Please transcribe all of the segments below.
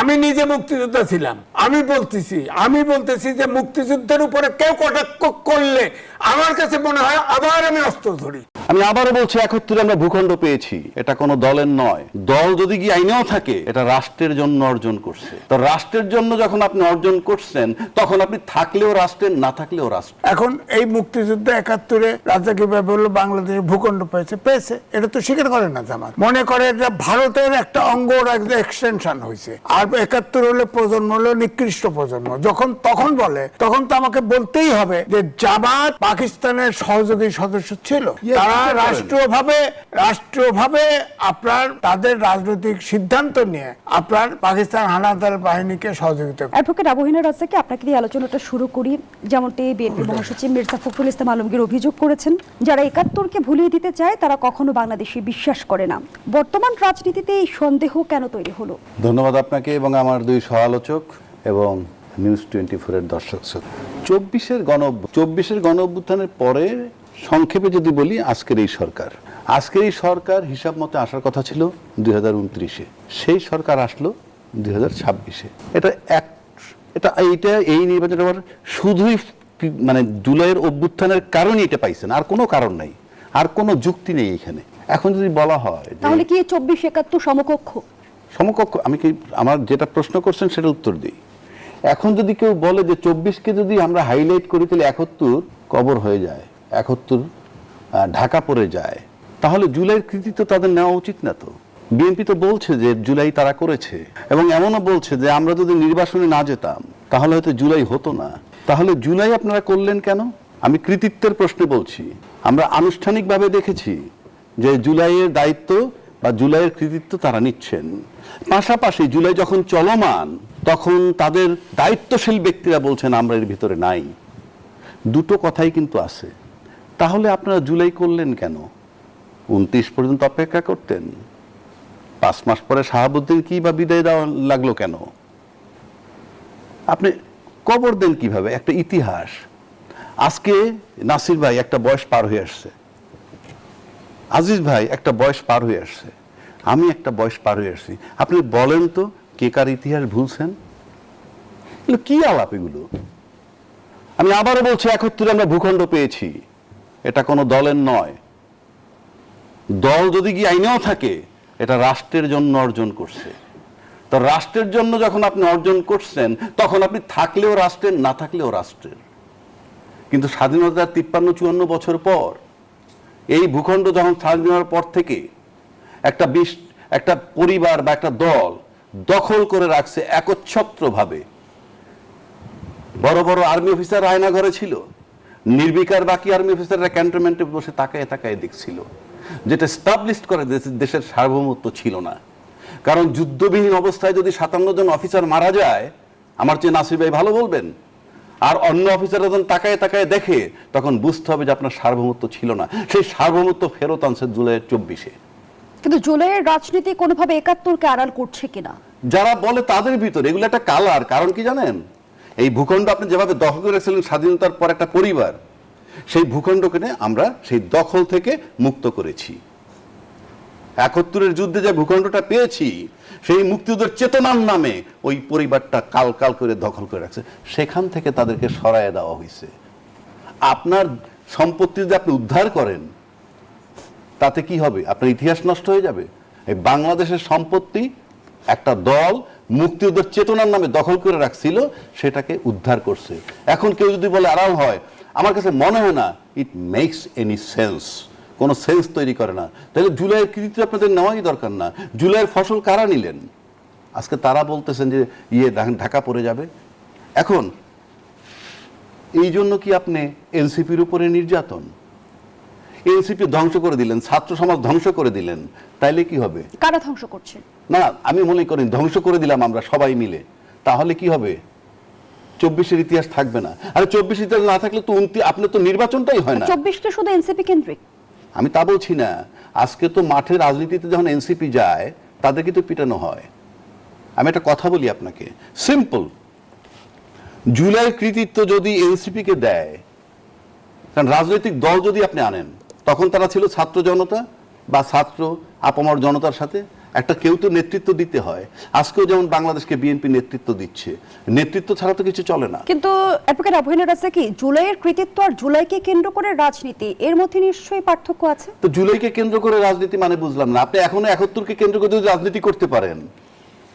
আমি নিজে মুক্তিযোদ্ধা ছিলাম, আমি বলতেছি যে মুক্তিযুদ্ধের উপরে কেউ কটাক্ষ করলে আমার কাছে মনে হয় আবার আমি অস্ত্র ধরি। আমি আবারও বলছি ৭১ আমরা ভূখণ্ড পেয়েছি, এটা কোনো দলের নয়। দল যদি কি আইনেও থাকে, এটা রাষ্ট্রের জন্য অর্জন করছে। তো রাষ্ট্রের জন্য যখন আপনি অর্জন করছেন, তখন আপনি থাকলেও রাষ্ট্রের, না থাকলেও রাষ্ট্র। এখন এই মুক্তিযুদ্ধ ৭১-এ রাজা কিভাবে বললো বাংলাদেশ ভূখণ্ড পেয়েছে, এটা তো স্বীকার করে না জামাত। মনে করে এটা ভারতের একটা অঙ্গ এক্সটেনশন হয়েছে, আর ৭১ হলে প্রজন্ম হলো নিকৃষ্ট প্রজন্ম। তখন বলে, তখন তো আমাকে বলতেই হবে যে জামাত পাকিস্তানের সহযোগী সদস্য ছিল, তারা রাষ্ট্রীয়ভাবে আপনার তাদের রাজনৈতিক সিদ্ধান্ত নিয়ে আপনার পাকিস্তান হানাদার বাহিনীকে সহযোগিতা করে। অ্যাডভোকেট আবহিনা রাজ্জাককে আপনাকে দিয়ে আলোচনাটা শুরু করি। যেমনটি বিএনপি মহাসচিব মির্জা ফখরুল ইসলাম আলমগীর অভিযোগ করেছেন, যারা ৭১কে ভুলিয়ে দিতে চায় তারা কখনো বাংলাদেশে বিশ্বাস করে না। বর্তমান রাজনীতিতে এই সন্দেহ কেন তৈরি হলো? ধন্যবাদ আপনাকে এবং আমার দুই সহ-আলোচক এবং নিউজ 24-এর দর্শক। ২৪-এর গণ অভ্যুত্থানের পরে সংক্ষেপে যদি বলি, আজকের এই সরকার হিসাব মতে আসার কথা ছিল 2029-এ, সেই সরকার আসলো 2026-এ। এই নির্বাচন শুধুই মানে জুলাইয়ের অভ্যুত্থানের কারণে এটা পাইছেন, আর কোনো কারণ নাই, আর কোনো যুক্তি নেই এখানে। এখন যদি বলা হয় তাহলে কি ২৪-৭১ সমকক্ষ, আমি কি আমার যেটা প্রশ্ন করছেন সেটা উত্তর দিই। এখন যদি কেউ বলে যে ২৪-কে যদি আমরা হাইলাইট করি তাহলে ৭১ কবর হয়ে যায়, ৭১ ঢাকা পড়ে যায়, তাহলে জুলাইয়ের কৃতিত্ব তাদের নেওয়া উচিত না। তো বিএনপি তো বলছে যে জুলাই তারা করেছে, এবং এমনও বলছে যে আমরা যদি নির্বাচনে না যেতাম তাহলে হয়তো জুলাই হতো না। তাহলে জুলাই আপনারা করলেন কেন? আমি কৃতিত্বের প্রশ্নে বলছি। আমরা আনুষ্ঠানিকভাবে দেখেছি যে জুলাইয়ের দায়িত্ব বা জুলাইয়ের কৃতিত্ব তারা নিচ্ছেন। পাশাপাশি জুলাই যখন চলমান, তখন তাদের দায়িত্বশীল ব্যক্তিরা বলছেন আমরা এর ভিতরে নাই। দুটো কথাই কিন্তু আছে। তাহলে আপনারা জুলাই করলেন কেন? ২৯ পর্যন্ত অপেক্ষা করতেন। ৫ মাস পরে শাহাবুদ্দিন কি বা বিদায় দেওয়া লাগলো কেন? আপনি কবর দেন কিভাবে একটা ইতিহাস? আজকে নাসির ভাই একটা বয়স পার হয়ে আসছে, আজিজ ভাই একটা বয়স পার হয়ে আসছে, আমি একটা বয়স পার হয়ে আসছি। আপনি বলেন তো কে কার ইতিহাস ভুলছেন? কি আলাপ এগুলো? আমি আবারও বলছি ৭১ আমরা ভূখণ্ড পেয়েছি, এটা কোনো দলের নয়। দল যদি কি আইনেও থাকে, এটা রাষ্ট্রের জন্য অর্জন করছে। তো রাষ্ট্রের জন্য যখন আপনি অর্জন করছেন, তখন আপনি থাকলেও রাষ্ট্রের, না থাকলেও রাষ্ট্রের। কিন্তু স্বাধীনতার ৫৩-৫৪ বছর পর এই ভূখণ্ড যখন স্বাধীন হওয়ার পর থেকে একটা পরিবার বা একটা দল দখল করে রাখছে একচ্ছত্রভাবে। বড় বড় আর্মি অফিসার আয়না ঘরে ছিল, নির্বিকার বাকি আর্মি অফিসাররা ক্যান্টনমেন্টে বসে তাকায় তাকায় দেখছিল, যেটা এস্টাবলিশ করে দেশের সার্বভৌমত্ব ছিল না। কারণ যুদ্ধবিহীন অবস্থায় যদি ৫৭ জন অফিসার মারা যায়, আমার চেয়ে নাসির ভাই ভালো বলবেন, আর অন্য অফিসাররা যখন তাকায় তাকায় দেখে, তখন বুঝতে হবে যে আপনার সার্বভৌমত্ব ছিল না। সেই সার্বভৌমত্ব ফেরত আনছে জুলাইয়ের ২৪-এ। কিন্তু জুলাইয়ের রাজনীতি কোনোভাবে ৭১কে আড়াল করছে কিনা যারা বলে তাদের ভিতরে এগুলো একটা কালার। কারণ কি জানেন, এই ভূখণ্ড আপনি যেভাবে দখল করে রেখেছিলেন স্বাধীনতার পর একটা পরিবার, সেই ভূখণ্ডকে আমরা সেই দখল থেকে মুক্ত করেছি। ৭১-এর যুদ্ধে যে ভূখণ্ডটা পেয়েছি, সেই মুক্তিযুদ্ধের চেতনার নামে ওই পরিবারটা কাল কাল করে দখল করে রাখছে, সেখান থেকে তাদেরকে সরায় দেওয়া হয়েছে। আপনার সম্পত্তি যদি আপনি উদ্ধার করেন, তাতে কি হবে? আপনার ইতিহাস নষ্ট হয়ে যাবে। এই বাংলাদেশের সম্পত্তি একটা দল মুক্তিযুদ্ধের চেতনার নামে দখল করে রাখছিল, সেটাকে উদ্ধার করছে। এখন কেউ যদি বলে আড়াল হয়, আমার কাছে মনে হয় না ইট মেক্স এনি সেন্স, কোনো সেন্স তৈরি করে না। তাহলে জুলাইয়ের কৃতিত্ব আপনাদের নেওয়াই দরকার না। জুলাইয়ের ফসল কারা নিলেন? আজকে তারা বলতেছেন যে ঢাকা পড়ে যাবে। এখন এই জন্য কি আপনি এনসিপির উপরে নির্যাতন? এনসিপি ধ্বংস করে দিলেন, ছাত্র সমাজ ধ্বংস করে দিলেন, তাইলে কি হবে? কারা ধ্বংস করছে? না, আমি মনে করি ধ্বংস করে দিলাম আমরা সবাই মিলে, তাহলে কি হবে? ২৪-এর ইতিহাস থাকবে না। আর ২৪ ইতিহাস না থাকলে তো আপনার তো নির্বাচনটাই হয় না। ২৪টা শুধু এনসিপি কেন্দ্রিক? আমি তা বলছি না। আজকে তো মাঠের রাজনীতিতে যখন এনসিপি যায়, তাদেরকে তো পিটানো হয়। আমি একটা কথা বলি আপনাকে, সিম্পল। জুলাইয়ের কৃতিত্ব যদি এনসিপিকে দেয়, কারণ রাজনৈতিক দল যদি আপনি আনেন, তখন তারা ছিল ছাত্র জনতা বা ছাত্র আপামর জনতার সাথে। একটা কেউ তো নেতৃত্ব দিতে হয়। আজকেও যেমন বাংলাদেশকে বিএনপি নেতৃত্ব দিচ্ছে, নেতৃত্ব ছাড়া তো কিছু চলে না। কিন্তু অ্যাডভোকেট অভয় রাজ্জাকি, জুলাইয়ের কৃতিত্ব আর জুলাইকে কেন্দ্র করে রাজনীতি, এর মধ্যে নিশ্চয়ই পার্থক্য আছে। তো জুলাইকে কেন্দ্র করে রাজনীতি মানে বুঝলাম না। আপনি এখনো 71কে কেন্দ্র করে যদি রাজনীতি করতে পারেন,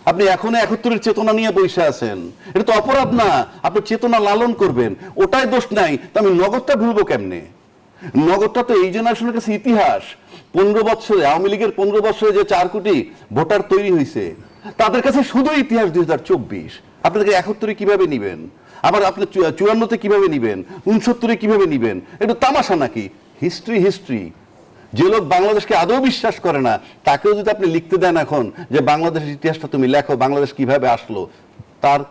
আপনি এখনো 71-এর চেতনা নিয়ে বসে আছেন, এটা তো অপরাধ না। আপনি চেতনা লালন করবেন, ওটাই দোষ নাই। তো আমি নগদটা ভুলবো কেমনে? নগদটা তো এই জেনারেশনের কাছে ইতিহাস। 15 বছরে আওয়ামী লীগের 15 বছরে যে 4 কোটি ভোটার তৈরি হয়েছে, তাদের কাছে শুধু ইতিহাস 2024। আপনাদেরকে 71-এ কিভাবে নিবেন, আবার আপনি 54-তে কিভাবে নিবেন, 69-এ কিভাবে নিবেন? এটা তামাশা নাকি? History history. যে লোক বাংলাদেশকে আদৌ বিশ্বাস করে না, তাকেও যদি আপনি লিখতে দেন এখন যে বাংলাদেশের ইতিহাসটা তুমি লেখো, বাংলাদেশ কিভাবে আসলো, তার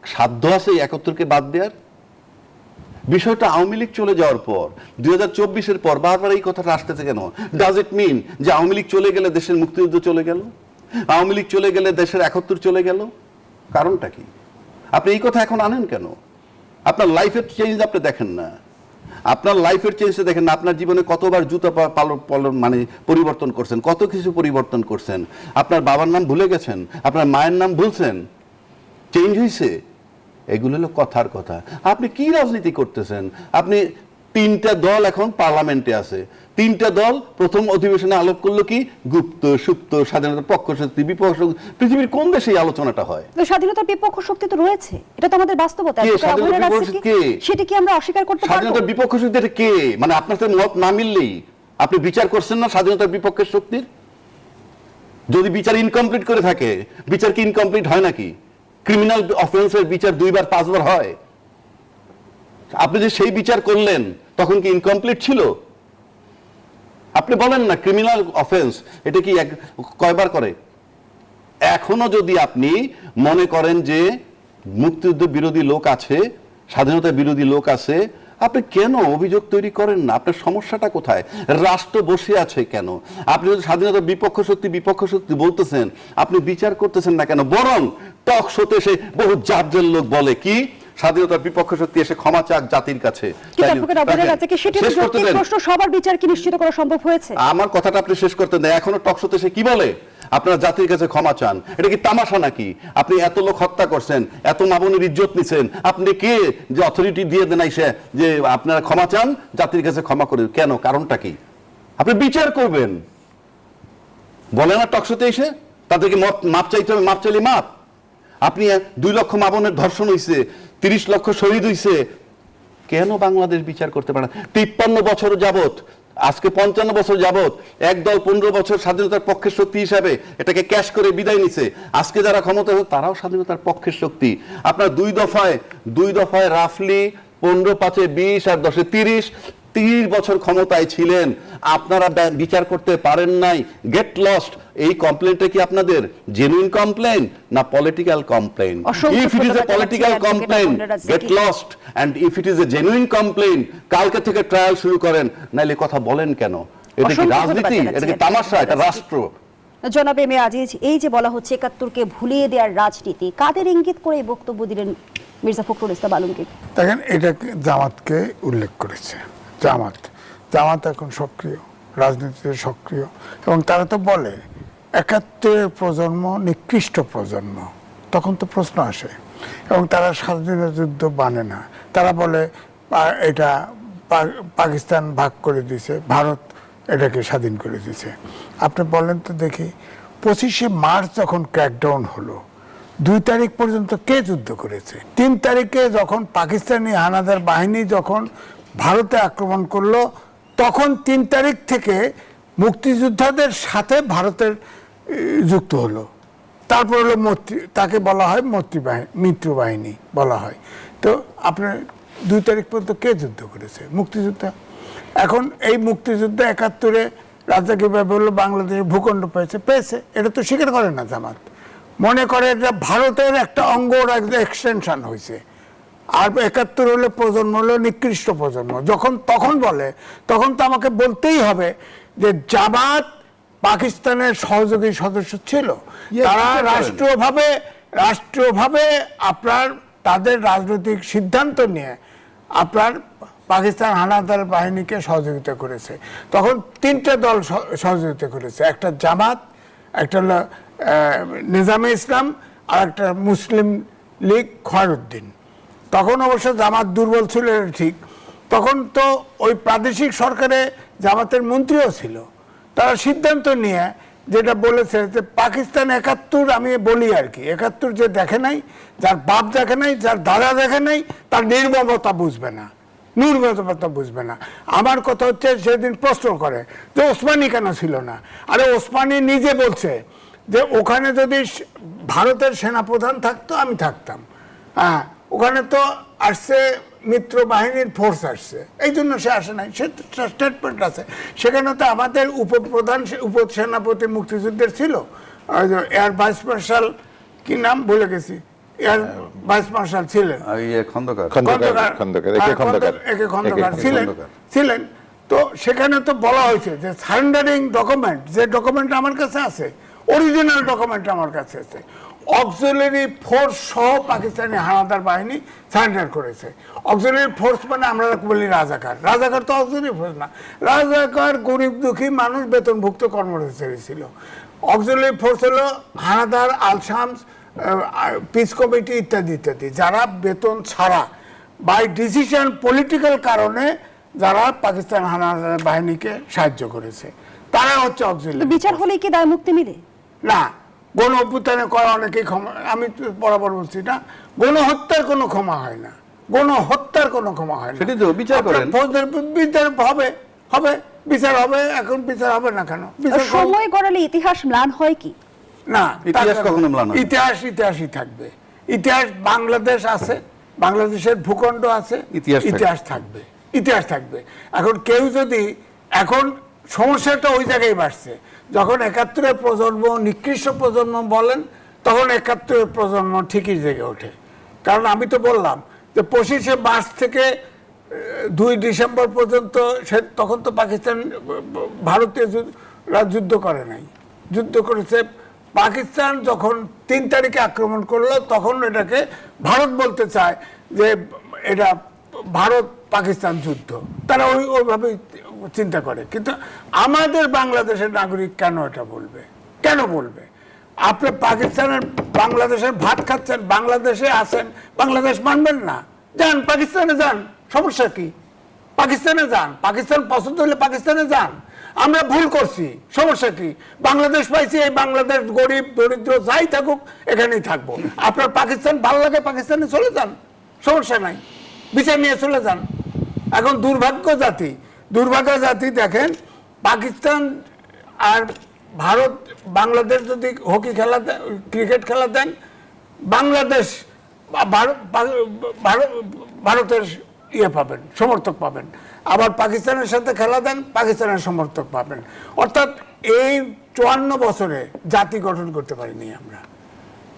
সাধ্য আছে 71-কে বাদ দেওয়ার? বিষয়টা আওয়ামী লীগ চলে যাওয়ার পর 2024-এর পর বারবার এই কথাটা আসতেছে কেন? ডাজ ইট মিন যে আওয়ামী লীগ চলে গেলে দেশের মুক্তিযুদ্ধ চলে গেল, আওয়ামী লীগ চলে গেলে দেশের 71 চলে গেল? কারণটা কি? আপনি এই কথা এখন আনেন কেন? আপনার লাইফের চেঞ্জ আপনি দেখেন না। আপনার লাইফের চেঞ্জটা দেখেন না। আপনার জীবনে কতবার জুতা মানে পরিবর্তন করছেন, কত কিছু পরিবর্তন করছেন। আপনার বাবার নাম ভুলে গেছেন, আপনার মায়ের নাম ভুলছেন, চেঞ্জ হয়েছে। এগুলো হলো কথার কথা। আপনি কি রাজনীতি করতেছেন? আপনি 3টা দল এখন পার্লামেন্টে আছে। 3টা দল প্রথম অধিবেশনে আলোপ করলো কি? গুপ্ত সুপ্ত, স্বাধীনতার পক্ষ শক্তি, বিপক্ষ শক্তি। পৃথিবীর কোন দেশে এই আলোচনাটা হয়? স্বাধীনতার বিপক্ষ শক্তি তো রয়েছে, এটা তো আমাদের বাস্তবতা। সেটা কি আমরা অস্বীকার করতে পারবো? স্বাধীনতার বিপক্ষ শক্তি এটা কে? মানে আপনার সাথে মত না মিললেই আপনি বিচার করছেন না স্বাধীনতার বিপক্ষের শক্তির? যদি বিচার ইনকমপ্লিট করে থাকে, বিচার কি ইনকমপ্লিট হয় নাকি? ক্রিমিনাল অফেন্সের বিচার 2বার 5বার হয়। আপনি যে সেই বিচার করলেন তখন কি ইনকমপ্লিট ছিল? আপনি বলেন না ক্রিমিনাল অফেন্স এটা কি কয়বার করে? এখনো যদি আপনি মনে করেন যে মুক্তিযুদ্ধ বিরোধী লোক আছে, স্বাধীনতা বিরোধী লোক আছে, আপনি কেন অভিযোগ তৈরি করেন না? আপনার সমস্যাটা কোথায়? রাষ্ট্র বসে আছে কেন? আপনি যদি স্বাধীনতার বিপক্ষ শক্তি বলতেছেন, আপনি বিচার করতেছেন না কেন? বরং টক শোতে এসে বহু জাতদের লোক বলে কি স্বাধীনতার বিপক্ষ শক্তি এসে ক্ষমা চাক জাতির কাছে। সবার বিচার কি নিশ্চিত করা সম্ভব হয়েছে? আমার কথাটা আপনি শেষ করতে দেন। এখনো টক শোতে এসে কি বলে আপনারা জাতির কাছে ক্ষমা চান? এটা কি তামাশা নাকি? আপনি এত লোক হত্যা করছেন, এত মামুনের ইজ্জত নিছেন, আপনি কে যে অথরিটি দিয়ে দেন আইসে যে আপনারা ক্ষমা চান, জাতির কাছে ক্ষমা করে? কেন? কারণটা কি? আপনি বিচার করবেন। বলে না টকশোতে এসে তাদেরকে মাপ চাইতে হবে, মাপ চাইলে মাপ। আপনি 2 লক্ষ মামুনের ধর্ষণ হইছে, 30 লক্ষ শহীদ হইছে, কেন বাংলাদেশ বিচার করতে পারে না? 53 বছর যাবত, আজকে 55 বছর যাবত একদল 15 বছর স্বাধীনতার পক্ষের শক্তি হিসাবে এটাকে ক্যাশ করে বিদায় নিছে। আজকে যারা ক্ষমতা তারাও স্বাধীনতার পক্ষের শক্তি। আপনার 2 দফায় রাফলি 15 5 20 আর 10 30 বছর ক্ষমতায় ছিলেন, আপনারা বিচার করতে পারেন নাই। Get lost. এই কমপ্লেইনটা কি আপনাদের জেনুইন কমপ্লেইন না political complaint? If it is a political complaint, get lost, and if it is a genuine complaint, কালকে থেকে ট্রায়াল শুরু করেন। নাইলে কথা বলেন কেন? এটা কি রাজনীতি? এটা কি তামাশা? এটা রাষ্ট্র। জনাব এম এ আজিজ, এই যে বলা হচ্ছে 71কে ভুলিয়ে দেওয়ার রাজনীতি, কাদের ইঙ্গিত করে বক্তব্য দিলেন মির্জা ফখরুল ইসলাম আলমগীর? দেখেন, এটা জামাতকে উল্লেখ করেছে। জামাত এখন সক্রিয়, রাজনীতিতে সক্রিয়, এবং তারা তো বলে 71-এর প্রজন্ম নিকৃষ্ট প্রজন্ম। তখন তো প্রশ্ন আসে, এবং তারা স্বাধীনতা যুদ্ধ মানে না। তারা বলে এটা পাকিস্তান ভাগ করে দিয়েছে, ভারত এটাকে স্বাধীন করে দিয়েছে। আপনি বলেন তো দেখি, 25শে মার্চ যখন ক্র্যাকডাউন হলো, 2 তারিখ পর্যন্ত কে যুদ্ধ করেছে? 3 তারিখে যখন পাকিস্তানি হানাদার বাহিনী যখন ভারতে আক্রমণ করলো, তখন 3 তারিখ থেকে মুক্তিযোদ্ধাদের সাথে ভারতের যুক্ত হলো। তারপর হলো তাকে বলা হয় মিত্র বাহিনী বলা হয়। তো আপনার 2 তারিখ পর্যন্ত কে যুদ্ধ করেছে? মুক্তিযোদ্ধা। এখন এই মুক্তিযুদ্ধ 71-এ রাজাকে বললো বাংলাদেশে ভূখণ্ড পেয়েছে, এটা তো স্বীকার করে না জামাত। মনে করে এটা ভারতের একটা অঙ্গর এক্সটেনশন হয়েছে। আর 71 হলে প্রজন্ম হলো নিকৃষ্ট প্রজন্ম। তখন বলে, তখন তো আমাকে বলতেই হবে যে জামাত পাকিস্তানের সহযোগী সদস্য ছিল। তারা রাষ্ট্রীয়ভাবে আপনার তাদের রাজনৈতিক সিদ্ধান্ত নিয়ে আপনার পাকিস্তান হানাদার বাহিনীকে সহযোগিতা করেছে। তখন 3টে দল সহযোগিতা করেছে, একটা জামাত, একটা হলো নিজামে ইসলাম, আর একটা মুসলিম লীগ খয়রুদ্দিন। তখন অবশ্য জামাত দুর্বল ছিল, এটা ঠিক। তখন তো ওই প্রাদেশিক সরকারে জামাতের মন্ত্রীও ছিল। তারা সিদ্ধান্ত নিয়ে যেটা বলেছে যে পাকিস্তান ৭১, আমি বলি আর কি, ৭১ যে দেখে নাই, যার বাপ দেখে নাই, যার দাদা দেখে নাই, তার নির্মমতা বুঝবে না, নির্মমতা বুঝবে না। আমার কথা হচ্ছে, সেদিন প্রশ্ন করে যে ওসমানী কেন ছিল না। আরে ওসমানী নিজে বলছে যে ওখানে যদি ভারতের সেনাপ্রধান থাকতো আমি থাকতাম। হ্যাঁ, ওখানে তো আসছে মিত্র বাহিনীর ফোর্স আসছে, এই জন্য সে আসে নাই, সে স্টেটমেন্ট আছে। সেখানে তো আমাদের উপপ্রধান উপসেনাপতি মুক্তিযুদ্ধের ছিল, এয়ার ভাইস মার্শাল, কি নাম ভুলে গেছি, এয়ার ভাইস মার্শাল ছিলেন খন্দকার ছিলেন। তো সেখানে তো বলা হয়েছে যে সারেন্ডারিং ডকুমেন্ট, যে ডকুমেন্ট আমার কাছে আছে, অরিজিনাল ডকুমেন্ট আমার কাছে আছে, অক্সিলারি ফোর্স সহ পাকিস্তানি হানাদার বাহিনী সারেন্ডার করেছে। অক্সিলারি ফোর্স মানে আমরা বলি রাজাকার, রাজাকার তো অক্সিলারি ফোর্স না, রাজাকার গরিব দুঃখী মানুষ, বেতনভুক্ত কর্মচারী ছিল। অক্সিলারি ফোর্স হলো হানাদার, আল শামস, পিস কমিটি ইত্যাদি ইত্যাদি, যারা বেতন ছাড়া বাই ডিসিশন পলিটিক্যাল কারণে যারা পাকিস্তান হানাদার বাহিনীকে সাহায্য করেছে, তারা হচ্ছে অক্সিলারি। বিচার হলে কি দায় মুক্তি মিলে না? গণ অভ্যুত্থানে করা অনেকেই ক্ষমা, আমি তো বরাবর বলছি না, গণহত্যার কোনো ক্ষমা হয় না, গণহত্যার কোনো ক্ষমা হয় না। সেটাই তো বিচার করেন, বিচার হবে, হবে বিচার হবে। এখন বিচার হবে না কেন? সময় গড়ালে ইতিহাস ম্লান হয় কি না? ইতিহাস কখনো ম্লান হয় না। ইতিহাস ইতিহাসই থাকবে। ইতিহাস, বাংলাদেশ আছে, বাংলাদেশের ভূখণ্ড আছে, ইতিহাস থাকবে, ইতিহাস থাকবে। এখন কেউ যদি, এখন সমস্যাটা ওই জায়গায় বাড়ছে, যখন ৭১-এর প্রজন্ম নিকৃষ্ট প্রজন্ম বলেন, তখন ৭১-এর প্রজন্ম ঠিকই জেগে ওঠে। কারণ আমি তো বললাম যে ২৫শে মার্চ থেকে ২ ডিসেম্বর পর্যন্ত তখন তো পাকিস্তান ভারতীয় যুদ্ধ করে নাই, যুদ্ধ করেছে পাকিস্তান। যখন ৩ তারিখে আক্রমণ করলো, তখন এটাকে ভারত বলতে চায় যে এটা ভারত পাকিস্তান যুদ্ধ, তারা ওইভাবে চিন্তা করে। কিন্তু আমাদের বাংলাদেশের নাগরিক কেন এটা বলবে? কেন বলবে? আপনি পাকিস্তানের, বাংলাদেশের ভাত খাচ্ছেন, বাংলাদেশে আছেন, বাংলাদেশ মানবেন না, যান পাকিস্তানে যান, সমস্যা কি? পাকিস্তানে যান, পাকিস্তান পছন্দ হলে পাকিস্তানে যান। আমরা ভুল করছি, সমস্যা কি? বাংলাদেশ পাইছি, এই বাংলাদেশ গরিব দরিদ্র যাই থাকুক এখানেই থাকবো। আপনার পাকিস্তান ভালো লাগে, পাকিস্তানে চলে যান, সমস্যা নাই, বিচার নিয়ে চলে যান। এখন দুর্ভাগ্য জাতি দেখেন, পাকিস্তান আর ভারত, বাংলাদেশ যদি হকি খেলা দেন, ক্রিকেট খেলা দেন, বাংলাদেশ ভারতের ইয়ে পাবেন, সমর্থক পাবেন। আবার পাকিস্তানের সাথে খেলা দেন, পাকিস্তানের সমর্থক পাবেন। অর্থাৎ এই ৫৪ বছরে জাতি গঠন করতে পারিনি আমরা।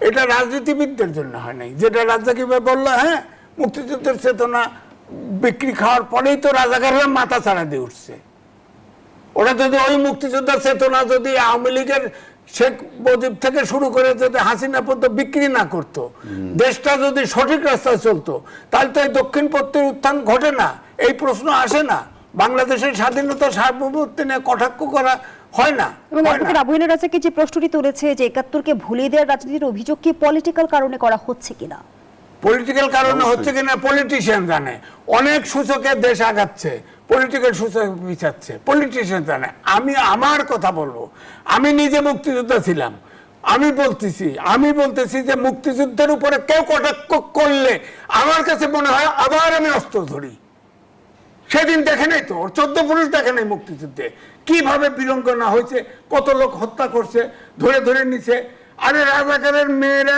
এটা রাজনীতিবিদদের জন্য হয় নাই, যেটা রাজ্জাকি ভাই বললো। হ্যাঁ, মুক্তিযুদ্ধের চেতনা বিক্রি খাওয়ার পরেই তো রাজাকাররা মাথা ছাড়া দিয়ে উঠছে। ওরা যদি ওই মুক্তিযোদ্ধার চেতনা যদি আওয়ামী লীগের শেখ মুজিব থেকে শুরু করে যদি হাসিনা পর্যন্ত বিক্রি না করত, দেশটা যদি সঠিক রাস্তায় চলতো, তাহলে তো এই দক্ষিণপন্থীর উত্থান ঘটে না, এই প্রশ্ন আসে না, বাংলাদেশের স্বাধীনতা সার্বভৌমত্ব নিয়ে কটাক্ষ করা হয় না। আবুল রাজাকে যে প্রশ্নটি তুলেছে যে ৭১-কে ভুলিয়ে দেওয়ার রাজনীতির অভিযোগ কি পলিটিক্যাল কারণে করা হচ্ছে কিনা? পলিটিক্যাল কারণে হচ্ছে কিনা পলিটিশিয়ান জানে। অনেক সূচকে দেশ আগাচ্ছে, পলিটিক্যাল সূচক পিছাচ্ছে, পলিটিশিয়ান জানে। আমি আমার কথা বলবো, আমি নিজে মুক্তিযোদ্ধা ছিলাম, আমি বলতেছি যে মুক্তিযুদ্ধের উপরে কেউ কটাক্ষ করলে আমার কাছে মনে হয় আবার আমি অস্ত্র ধরি। সেদিন দেখে নাই তো, ১৪ পুরুষ দেখে নাই মুক্তিযুদ্ধে কিভাবে বিড়ম্বনা হয়েছে, কত লোক হত্যা করছে, ধরে ধরে নিছে। আরে রাজাকারের মেয়েরা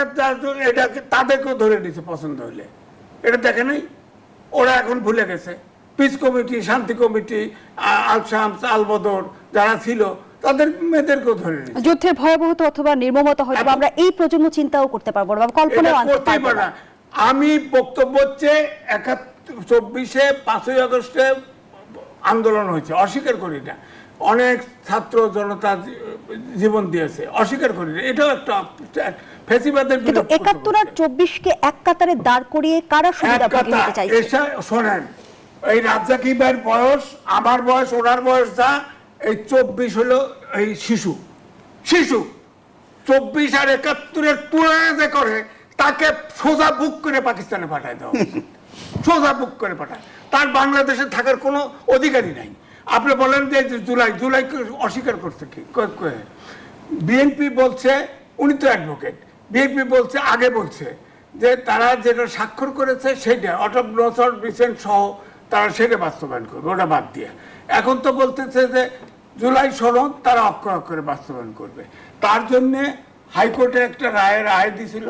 এটাকে তাদেরকেও ধরে নিছে পছন্দ হইলে, এটা দেখে নাই। ওরা এখন ভুলে গেছে। পিস কমিটি, শান্তি কমিটি, আল শামস, আল বদর যারা ছিল, তাদের মেয়েদেরকেও ধরে নিছে। যুদ্ধের ভয়াবহতা অথবা নির্মমতা হয়তো আমরা এই প্রজন্ম চিন্তাও করতে পারবো না, কল্পনাও আনতে পারবো না। আমি বক্তব্য হচ্ছে ২৪শে ৫ই আগস্টে আন্দোলন হয়েছে, অস্বীকার করি না। অনেক ছাত্র জনতা জীবন দিয়েছে, অস্বীকার করি না। এটাও একটা ফ্যাসিবাদের বিরুদ্ধে। কিন্তু ৭১ আর ২৪কে এক কাতারে দাঁড় করিয়ে কারা সুবিধাভোগী হতে চাইছে? শোনেন, এই রাজ্জাকি ভাইয়ের বয়স, আমার বয়স, ওনার বয়স যা, এই ২৪ হলো এই শিশু। 24 আর 71-এর তুলনা যে করে তাকে সোজা বুক করে পাকিস্তানে পাঠায় দেওয়া উচিত। সোজা বুক করে পাঠায়, তার বাংলাদেশে থাকার কোনো অধিকারই নাই। আপনি বলেন যে জুলাই অস্বীকার করছে কি? বিএনপি বলছে, উনি তো অ্যাডভোকেট, বিএনপি বলছে, আগে বলছে যে তারা যেটা স্বাক্ষর করেছে সেটা অটল নসর রিসেন্ট সহ তারা সেটা বাস্তবায়ন করবে, ওটা বাদ দিয়ে। এখন তো বলতেছে যে জুলাই সনদ তারা অক্ষর অক্ষরে বাস্তবায়ন করবে। তার জন্যে হাইকোর্টে একটা রায় দিছিল,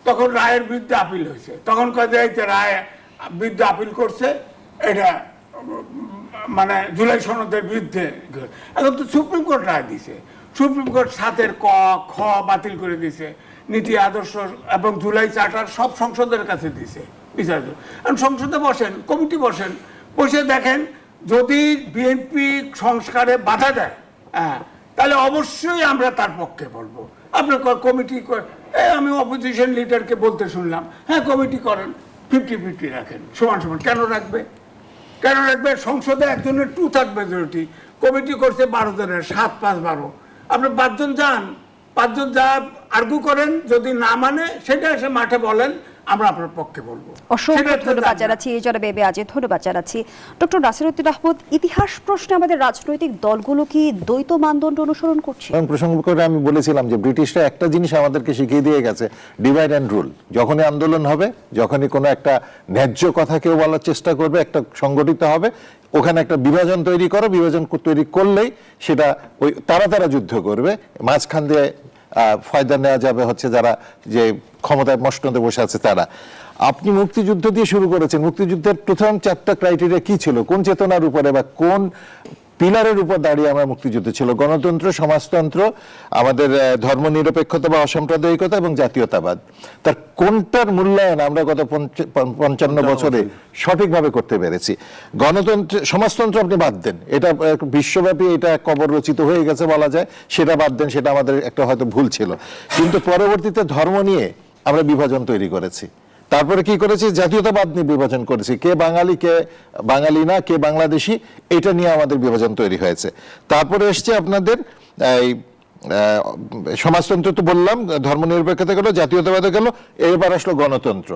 তখন রায়ের বিরুদ্ধে আপিল হয়েছে, তখন কাজে রায় বিরুদ্ধে আপিল করছে, এটা মানে জুলাই সনদের বিরুদ্ধে। এখন তো সুপ্রিম কোর্ট রায় দিছে, সুপ্রিম কোর্ট 7-এর ক খ বাতিল করে দিছে, নীতি আদর্শ এবং জুলাই চার্টার সব সংসদের কাছে দিছে বিচার। এখন সংসদে বসেন, কমিটি বসেন, বসে দেখেন যদি বিএনপি সংস্কারে বাধা দেয়, হ্যাঁ, তাহলে অবশ্যই আমরা তার পক্ষে বলবো। আপনার কমিটি, আমি অপোজিশন লিডারকে বলতে শুনলাম, হ্যাঁ কমিটি করেন, 50-50 রাখেন, সমান সমান। কেন রাখবে? কেন রাখবে? সংসদে একজনের 2/3 মেজরিটি, কমিটি করছে 12 জনের, 7-5-12। আপনি 5 জন যান, 5 জন যা আর্গু করেন, যদি না মানে সেটা এসে মাঠে বলেন, আমরা আপনার পক্ষে বলবো। অসংখ্য ধন্যবাদ জানাচ্ছি জনাব এ বি আজিজ, ধন্যবাদ জানাচ্ছি ডক্টর নাসিরউদ্দিন আহমদ। ইতিহাস প্রশ্নে আমাদের রাজনৈতিক দলগুলো কি দ্বৈত মানদণ্ড অনুসরণ করছে? প্রসঙ্গ করে আমি বলেছিলাম যে ব্রিটিশরা একটা জিনিস আমাদেরকে শিখিয়ে দিয়ে গেছে, ডিভাইড অ্যান্ড রুল। যখনই আন্দোলন হবে, যখনই কোনো একটা ন্যায্য কথা কেউ বলার চেষ্টা করবে, একটা সংগঠিত হবে, ওখানে একটা বিভাজন তৈরি করো, বিভাজন তৈরি করলেই সেটা ওই তারা যুদ্ধ করবে, মাঝখান দিয়ে ফায়দা নেওয়া যাবে হচ্ছে যারা যে ক্ষমতায় মসনদে বসে আছে তারা। আপনি মুক্তিযুদ্ধ দিয়ে শুরু করেছেন, মুক্তিযুদ্ধের প্রথম 4টা ক্রাইটেরিয়া কি ছিল? কোন চেতনার উপরে বা কোন পিলারের উপর দাঁড়িয়ে আমরা মুক্তিযুদ্ধ ছিল? গণতন্ত্র, সমাজতন্ত্র, আমাদের ধর্মনিরপেক্ষতা বা অসাম্প্রদায়িকতা এবং জাতীয়তাবাদ। তার কোনটার মূল্যায়ন আমরা গত 55 বছরে সঠিকভাবে করতে পেরেছি? গণতন্ত্র, সমাজতন্ত্র আপনি বাদ দেন, এটা বিশ্বব্যাপী এটা কবর রচিত হয়ে গেছে বলা যায়, সেটা বাদ দেন, সেটা আমাদের একটা হয়তো ভুল ছিল। কিন্তু পরবর্তীতে ধর্ম নিয়ে আমরা বিভাজন তৈরি করেছি। তারপরে কি করেছি? জাতীয়তাবাদ নিয়ে বিভাজন করেছি, কে বাঙালি কে বাঙালি না, কে বাংলাদেশি, এটা নিয়ে আমাদের বিভাজন তৈরি হয়েছে। তারপরে এসছে আপনাদের এই সমাজতন্ত্র তো বললাম, ধর্মনিরপেক্ষতা গেল, জাতীয়তাবাদ গেল, এবার আসলো গণতন্ত্র।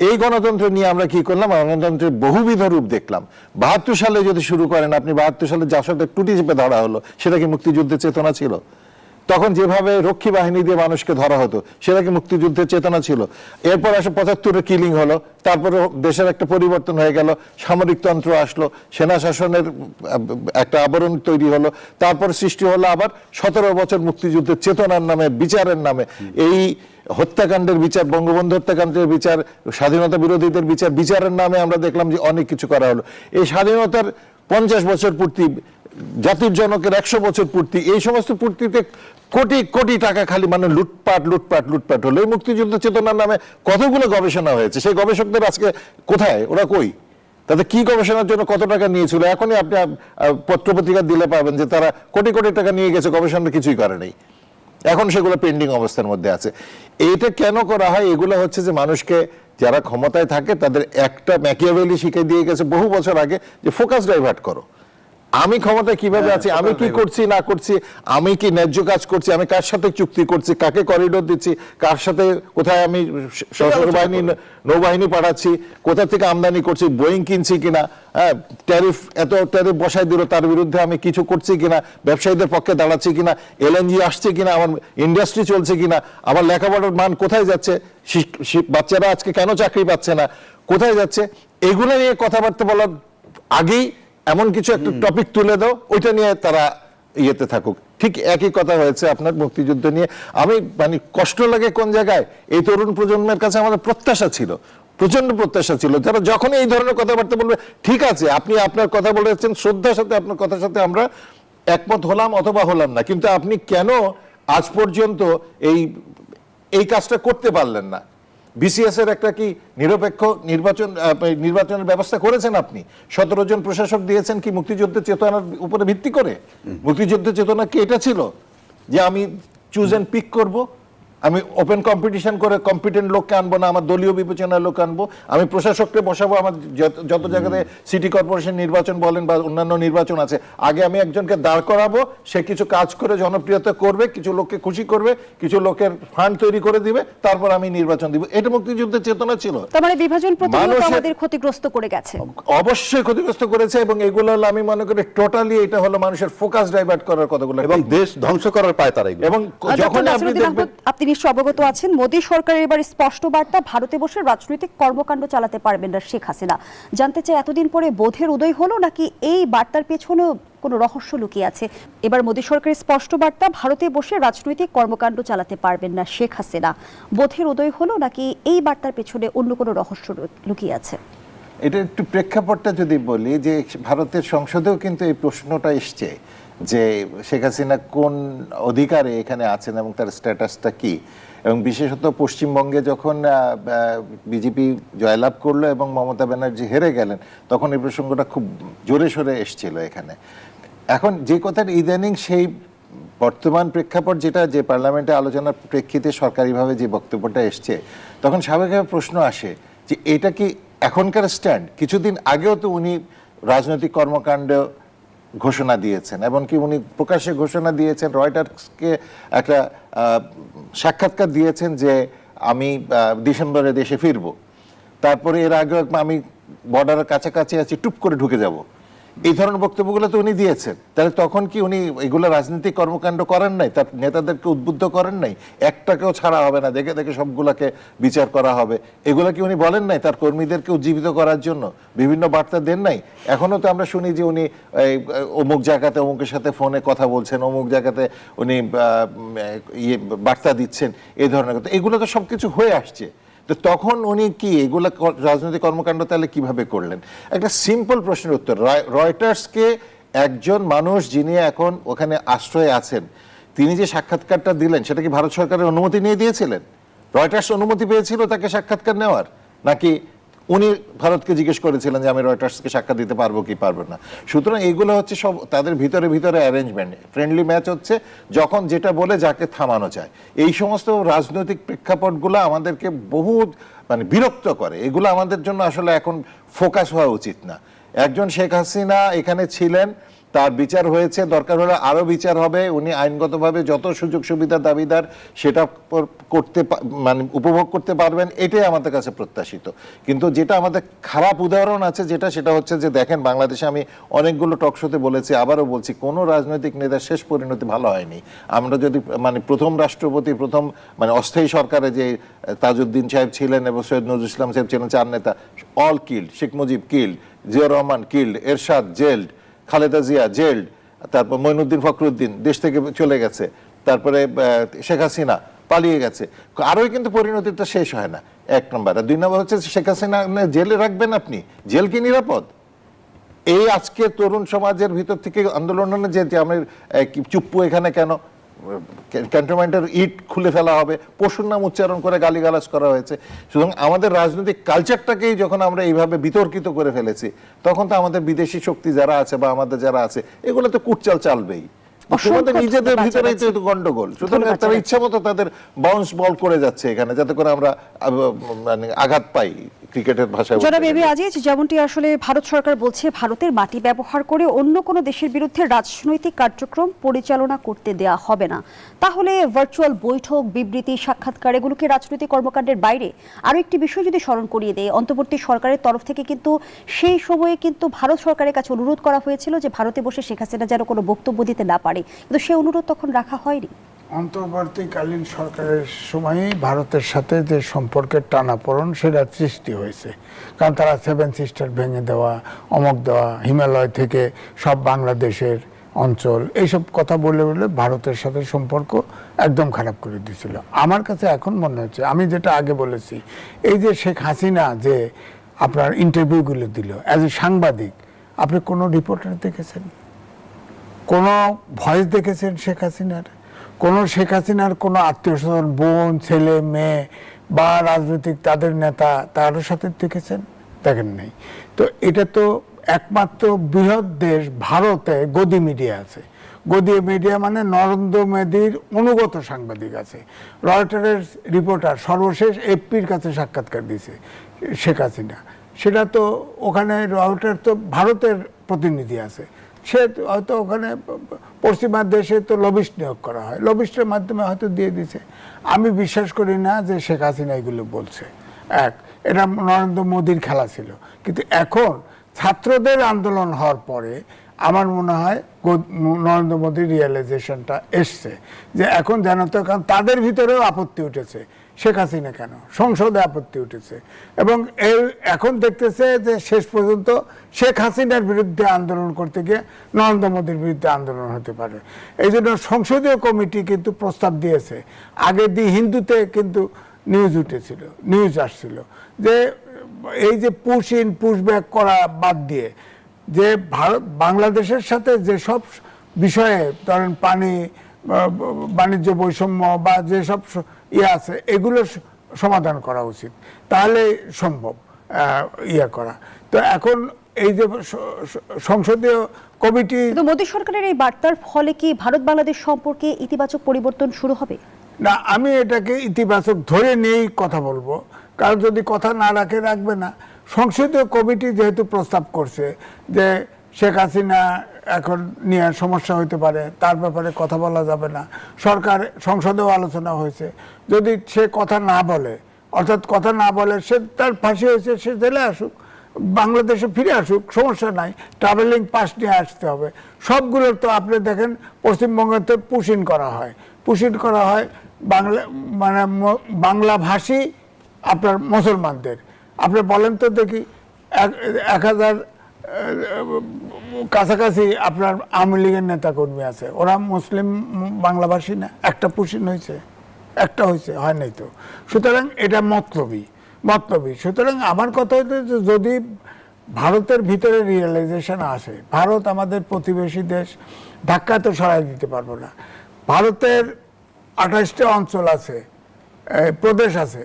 এই গণতন্ত্র নিয়ে আমরা কি করলাম? গণতন্ত্রের বহুবিধ রূপ দেখলাম। 72 সালে যদি শুরু করেন আপনি, 72 সালে জাসদের টুটি চেপে ধরা হলো, সেটা কি মুক্তিযুদ্ধের চেতনা ছিল? তখন যেভাবে রক্ষী বাহিনী দিয়ে মানুষকে ধরা হতো, সেটা কি মুক্তিযুদ্ধের চেতনা ছিল? এরপর আসে 75-এর কিলিং হলো, তারপরে দেশের একটা পরিবর্তন হয়ে গেল, সামরিকতন্ত্র আসলো, সেনা শাসনের একটা আবরণ তৈরি হলো, তারপর সৃষ্টি হলো আবার 17 বছর মুক্তিযুদ্ধের চেতনার নামে, বিচারের নামে। এই হত্যাকাণ্ডের বিচার, বঙ্গবন্ধু হত্যাকাণ্ডের বিচার, স্বাধীনতা বিরোধীদের বিচার, বিচারের নামে আমরা দেখলাম যে অনেক কিছু করা হলো। এই স্বাধীনতার 50 বছর পূর্তি, জাতির জনকের 100 বছর পূর্তি, এই সমস্ত পূর্তিতে কোটি কোটি টাকা খালি মানে লুটপাট হলো। এই মুক্তিযুদ্ধ চেতনার নামে কতগুলো গবেষণা হয়েছে, সেই গবেষকদের আজকে কোথায়? ওরা কই? তাদের কি গবেষণার জন্য কত টাকা নিয়েছিল? এখনই আপনি পত্রপত্রিকা দিলে পাবেন যে তারা কোটি কোটি টাকা নিয়ে গেছে, গবেষণা কিছুই করে নেই, এখন সেগুলো পেন্ডিং অবস্থার মধ্যে আছে। এইটা কেন করা হয়? এগুলো হচ্ছে যে মানুষকে, যারা ক্ষমতায় থাকে তাদের একটা ম্যাকিয়াভেলি শিখে দিয়ে গেছে বহু বছর আগে, যে ফোকাস ডাইভার্ট করো। আমি ক্ষমতায় কিভাবে আছি, আমি কি করছি না করছি, আমি কি ন্যায্য কাজ করছি, আমি কার সাথে চুক্তি করছি, কাকে করিডোর দিচ্ছি, কার সাথে কোথায় আমি সশস্ত্র বাহিনী, নৌবাহিনী পাঠাচ্ছি, কোথা থেকে আমদানি করছি, বোয়িং কিনছি কিনা, হ্যাঁ, এত ট্যারিফ বসাই দিল, তার বিরুদ্ধে আমি কিছু করছি কিনা, ব্যবসায়ীদের পক্ষে দাঁড়াচ্ছি কিনা, এলএনজি আসছে কিনা, আমার ইন্ডাস্ট্রি চলছে কিনা, আমার লেখাপড়ার মান কোথায় যাচ্ছে, বাচ্চারা আজকে কেন চাকরি পাচ্ছে না, কোথায় যাচ্ছে, এগুলো নিয়ে কথাবার্তা বলার আগেই এমন কিছু একটা টপিক তুলে দাও, ওইটা নিয়ে তারা ইয়েতে থাকুক। ঠিক একই কথা হয়েছে আপনার মুক্তিযুদ্ধ নিয়ে। আমি মানে কষ্ট লাগে কোন জায়গায়, এই তরুণ প্রজন্মের কাছে আমাদের প্রত্যাশা ছিল, প্রচন্ড প্রত্যাশা ছিল, যারা যখন এই ধরনের কথাবার্তা বলবে, ঠিক আছে আপনি আপনার কথা বলেছেন, শ্রদ্ধার সাথে আপনার কথার সাথে আমরা একমত হলাম অথবা হলাম না, কিন্তু আপনি কেন আজ পর্যন্ত এই কাজটা করতে পারলেন না? বিসিএস এর একটা কি নিরপেক্ষ নির্বাচনের ব্যবস্থা করেছেন আপনি? 17 জন প্রশাসক দিয়েছেন কি মুক্তিযুদ্ধের চেতনার উপরে ভিত্তি করে? মুক্তিযুদ্ধের চেতনা কি এটা ছিল যে আমি চুজ এন্ড পিক করব, আমি ওপেন কম্পিটিশন করে কম্পিটেন্ট লোককে আনবো না, আমার দলীয় বিবেচনার লোক আনবো, আমি প্রশাসককে বসাবো। আমার যত জায়গাতে সিটি কর্পোরেশন নির্বাচন বলেন বা অন্যান্য নির্বাচন আছে, আগে আমি একজনকে দাঁড় করাবো, সে কিছু কাজ করে জনপ্রিয়তা করবে, কিছু লোককে খুশি করবে, কিছু লোকের ফান্ড তৈরি করে দিবে, তারপর আমি নির্বাচন দিব। এটা মুক্তিযুদ্ধের চেতনা ছিল। তার মানে বিভাজন প্রতিনিয়ত মানুষের- আমাদের ক্ষতিগ্রস্ত করে গেছে। অবশ্যই ক্ষতিগ্রস্ত করেছে, এবং এগুলো হলো আমি মনে করি টোটালি এটা হলো মানুষের ফোকাস ডাইভার্ট করার কথাগুলো। এবং দেশ ধ্বংস করার পায় তারা এগুলো। এবং ডক্টর যখন আপনি নাসিরুদ্দিন দেখবেন আহমদ, আপনি নিশ্চয় অবগত আছেন মোদী সরকারের এবার স্পষ্ট বার্তা, ভারতে বসে রাজনৈতিক কর্মকাণ্ড চালাতে পারবেন না শেখ হাসিনা। জানতে চাই এতদিন পরে বোধের উদয় হলো নাকি এই বার্তার পেছনে কোনো রহস্য লুকিয়ে আছে? এবার মোদী সরকারের স্পষ্ট বার্তা, ভারতে বসে রাজনৈতিক কর্মকাণ্ড চালাতে পারবেন না শেখ হাসিনা, বোধের উদয় হলো নাকি এই বার্তার পেছনে অন্য কোনো রহস্য লুকিয়ে আছে? এটা একটু প্রেক্ষাপটটা যদি বলি, যে ভারতের সংসদেও কিন্তু এই প্রশ্নটা এসছে যে শেখ হাসিনা কোন অধিকারে এখানে আছেন এবং তার স্ট্যাটাসটা কি। এবং বিশেষত পশ্চিমবঙ্গে যখন বিজেপি জয়লাভ করলো এবং মমতা ব্যানার্জি হেরে গেলেন, তখন এই প্রসঙ্গটা খুব জোরে সোরে এসছিল এখানে। এখন যে কথার ইদানিং সেই বর্তমান প্রেক্ষাপট যেটা, যে পার্লামেন্টে আলোচনার প্রেক্ষিতে সরকারিভাবে যে বক্তব্যটা এসছে, তখন স্বাভাবিকভাবে প্রশ্ন আসে যে এটা কি এখনকার স্ট্যান্ড? কিছুদিন আগেও তো উনি রাজনৈতিক কর্মকাণ্ড ঘোষণা দিয়েছেন, এমনকি উনি প্রকাশ্যে ঘোষণা দিয়েছেন, রয়টার্সকে একটা সাক্ষাৎকার দিয়েছেন যে আমি ডিসেম্বরে দেশে ফিরব। তারপরে এর আগে আমি বর্ডারের কাছাকাছি আছি, টুপ করে ঢুকে যাব। এই ধরনের বক্তব্যগুলো তো উনি দিয়েছেন। তাহলে তখন কি উনি এগুলো রাজনৈতিক কর্মকাণ্ড করেন নাই? তার নেতাদেরকে উদ্বুদ্ধ করেন নাই? একটাকেও ছাড়া হবে না, দেখে দেখে সবগুলাকে বিচার করা হবে, এগুলো কি উনি বলেন নাই? তার কর্মীদেরকে উজ্জীবিত করার জন্য বিভিন্ন বার্তা দেন নাই? এখনো তো আমরা শুনি যে উনি অমুক জায়গাতে অমুকের সাথে ফোনে কথা বলছেন, অমুক জায়গাতে উনি বার্তা দিচ্ছেন, এই ধরনের কথা। এগুলো তো সবকিছু হয়ে আসছে। তো তখন উনি কি এগুলো রাজনৈতিক কর্মকাণ্ড তাহলে কিভাবে করলেন? একটা সিম্পল প্রশ্নের উত্তর, রয়টার্সকে একজন মানুষ যিনি এখন ওখানে আশ্রয়ে আছেন, তিনি যে সাক্ষাৎকারটা দিলেন সেটা কি ভারত সরকারের অনুমতি নিয়ে দিয়েছিলেন? রয়টার্স অনুমতি পেয়েছিল তাকে সাক্ষাৎকার নেওয়ার, নাকি উনি ভারতকে জিজ্ঞেস করেছিলেন যে আমি রয়টার্সকে সাক্ষাৎ দিতে পারবো কি পারবো না? সুতরাং এইগুলো হচ্ছে সব তাদের ভিতরে ভিতরে অ্যারেঞ্জমেন্ট, ফ্রেন্ডলি ম্যাচ হচ্ছে, যখন যেটা বলে যাকে থামানো যায়। এই সমস্ত রাজনৈতিক প্রেক্ষাপটগুলো আমাদেরকে বহুত বিরক্ত করে। এগুলো আমাদের জন্য আসলে এখন ফোকাস হওয়া উচিত না। একজন শেখ হাসিনা এখানে ছিলেন, তার বিচার হয়েছে, দরকার হলে আরো বিচার হবে, উনি আইনগতভাবে যত সুযোগ সুবিধা দাবিদার সেটা করতে উপভোগ করতে পারবেন, এটাই আমাদের কাছে প্রত্যাশিত। কিন্তু যেটা আমাদের খারাপ উদাহরণ আছে সেটা হচ্ছে যে দেখেন, বাংলাদেশে আমি অনেকগুলো টকশোতে বলেছি, আবারও বলছি, কোনো রাজনৈতিক নেতার শেষ পরিণতি ভালো হয়নি। আমরা যদি প্রথম রাষ্ট্রপতি, প্রথম অস্থায়ী সরকারে যে তাজউদ্দিন সাহেব ছিলেন এবং সৈয়দ নজরুল ইসলাম সাহেব ছিলেন, চার নেতা, all killed, Sheikh Mujib killed, Ziaur Rahman killed, Ershad jailed, Khaleda Zia jailed, তারপর মঈনুদ্দিন ফখরুদ্দিন দেশ থেকে চলে গেছে, তারপরে শেখ হাসিনা পালিয়ে গেছে। আরোই কিন্তু পরিণতিটা শেষ হয় না, এক নম্বর। আর দুই নম্বর হচ্ছে শেখ হাসিনা জেলে রাখবেন আপনি, জেল কি নিরাপদ? এই আজকে তরুণ সমাজের ভিতর থেকে আন্দোলন যে আমি চুপ্পু এখানে কেন, ক্যান্টনমেন্টের ইট খুলে ফেলা হবে, পশুর নাম উচ্চারণ করে গালিগালাজ করা হয়েছে। সুতরাং আমাদের রাজনৈতিক কালচারটাকেই যখন আমরা এইভাবে বিতর্কিত করে ফেলেছি, তখন তো আমাদের বিদেশি শক্তি যারা আছে বা আমাদের যারা আছে, এগুলো তো কুটচাল চালবেই। তোমাদের নিজেদের ভিতরেই তো গন্ডগোল। সুতরাং তারা ইচ্ছা মতো তাদের বাউন্স বল করে যাচ্ছে এখানে, যাতে করে আমরা আঘাত পাই, ক্রিকেটের ভাষায়। জনাব এবি আজিজ, যেমনটি আসলে ভারত সরকার বলছে ভারতের মাটি ব্যবহার করে অন্য কোনো দেশের বিরুদ্ধে রাজনৈতিক কার্যক্রম পরিচালনা করতে দেয়া হবে না, তাহলে ভার্চুয়াল বৈঠক, বিবৃতি, সাক্ষাৎকার এগুলোকে রাজনৈতিক কর্মকাণ্ডের বাইরে? আরো একটি বিষয় যদি স্মরণ করিয়ে দেয়, অন্তর্বর্তী সরকারের তরফ থেকে কিন্তু সেই সময়ে কিন্তু ভারত সরকারের কাছে অনুরোধ করা হয়েছিল যে ভারতে বসে শেখ হাসিনা যেন কোনো বক্তব্য দিতে না পারে, কিন্তু সেই অনুরোধ তখন রাখা হয়নি। অন্তর্বর্তীকালীন সরকারের সময়ই ভারতের সাথে যে সম্পর্কের টানাপোড়েন সেটা সৃষ্টি হয়েছে। কারণ তারা সেভেন সিস্টার ভেঙে দেওয়া, অমক দেওয়া, হিমালয় থেকে সব বাংলাদেশের অঞ্চল, এইসব কথা বলে বলে ভারতের সাথে সম্পর্ক একদম খারাপ করে দিয়েছিল। আমার কাছে এখন মনে হচ্ছে, আমি যেটা আগে বলেছি, এই যে শেখ হাসিনা যে আপনার ইন্টারভিউগুলো দিল অ্যাজ এ সাংবাদিক, আপনি কোনো রিপোর্টার দেখেছেন? কোনো ভয়েস দেখেছেন শেখ হাসিনার? কোনো শেখ হাসিনার কোনো আত্মীয় স্বজন, বোন, ছেলে, মেয়ে বা রাজনৈতিক তাদের নেতা, তাদের সাথে দেখেছেন? দেখেন নাই। তো এটা তো একমাত্র বৃহৎ দেশ ভারতে গদি মিডিয়া আছে। গদি মিডিয়া মানে নরেন্দ্র মোদীর অনুগত সাংবাদিক আছে। রয়টারের রিপোর্টার সর্বশেষ এফপির কাছে সাক্ষাৎকার দিয়েছে শেখ হাসিনা, সেটা তো ওখানে রয়টার তো ভারতের প্রতিনিধি আছে, সে হয়তো ওখানে পশ্চিমা দেশে তো লবিস্ট নিয়োগ করা হয়, লবিস্টের মাধ্যমে হয়তো দিয়ে দিছে। আমি বিশ্বাস করি না যে শেখ হাসিনা এগুলো বলছে। এটা নরেন্দ্র মোদীর খেলা ছিল, কিন্তু এখন ছাত্রদের আন্দোলন হওয়ার পরে আমার মনে হয় নরেন্দ্র মোদীর রিয়েলাইজেশনটা এসছে যে এখন জানো তো, কারণ তাদের ভিতরেও আপত্তি উঠেছে শেখ হাসিনা কেন, সংসদে আপত্তি উঠেছে, এবং এখন দেখতেছে যে শেষ পর্যন্ত শেখ হাসিনার বিরুদ্ধে আন্দোলন করতে গিয়ে নরেন্দ্র মোদীর বিরুদ্ধে আন্দোলন হতে পারে। এই জন্য সংসদীয় কমিটি কিন্তু প্রস্তাব দিয়েছে। আগে দি হিন্দুতে কিন্তু নিউজ আসছিল যে এই যে পুশ ইন পুশ ব্যাক করা বাদ দিয়ে যে বাংলাদেশের সাথে যেসব বিষয়ে ধরেন পানি, বাণিজ্য বৈষম্য বা যেসব আছে এগুলো সমাধান করা উচিত, তাহলে সম্ভব করা। তো এখন এই যে সংসদীয় কমিটি, মোদী সরকারের এই বার্তার ফলে কি ভারত বাংলাদেশ সম্পর্কে ইতিবাচক পরিবর্তন শুরু হবে? না, আমি এটাকে ইতিবাচক ধরে নিয়েই কথা বলবো, কারণ যদি কথা না রাখবে না। সংসদীয় কমিটি যেহেতু প্রস্তাব করছে যে শেখ হাসিনা এখন নিয়ে সমস্যা হইতে পারে, তার ব্যাপারে কথা বলা যাবে না, সংসদেও আলোচনা হয়েছে, যদি সে কথা না বলে, অর্থাৎ কথা না বলে, সে তার ফাঁসি হয়েছে, সে জেলে আসুক, বাংলাদেশে ফিরে আসুক, সমস্যা নাই, ট্রাভেলিং পাস নিয়ে আসতে হবে। সবগুলোর তো আপনি দেখেন পশ্চিমবঙ্গতে পুশিন করা হয় বাংলা মানে বাংলাভাষী আপনার মুসলমানদের। আপনি বলেন তো দেখি 1000 কাছাকাছি আপনার আওয়ামী লীগের নেতাকর্মী আছে, ওরা মুসলিম বাংলাভাষী না? একটা পুশিন হয়েছে? একটা হয়েছে? হয় নাই তো। সুতরাং এটা মতলবী। সুতরাং আমার কথা হচ্ছে যে যদি ভারতের ভিতরে রিয়েলাইজেশন আসে, ভারত আমাদের প্রতিবেশী দেশ, ধাক্কা তো সরাই দিতে পারবো না। ভারতের 28টা অঞ্চল আছে, প্রদেশ আছে,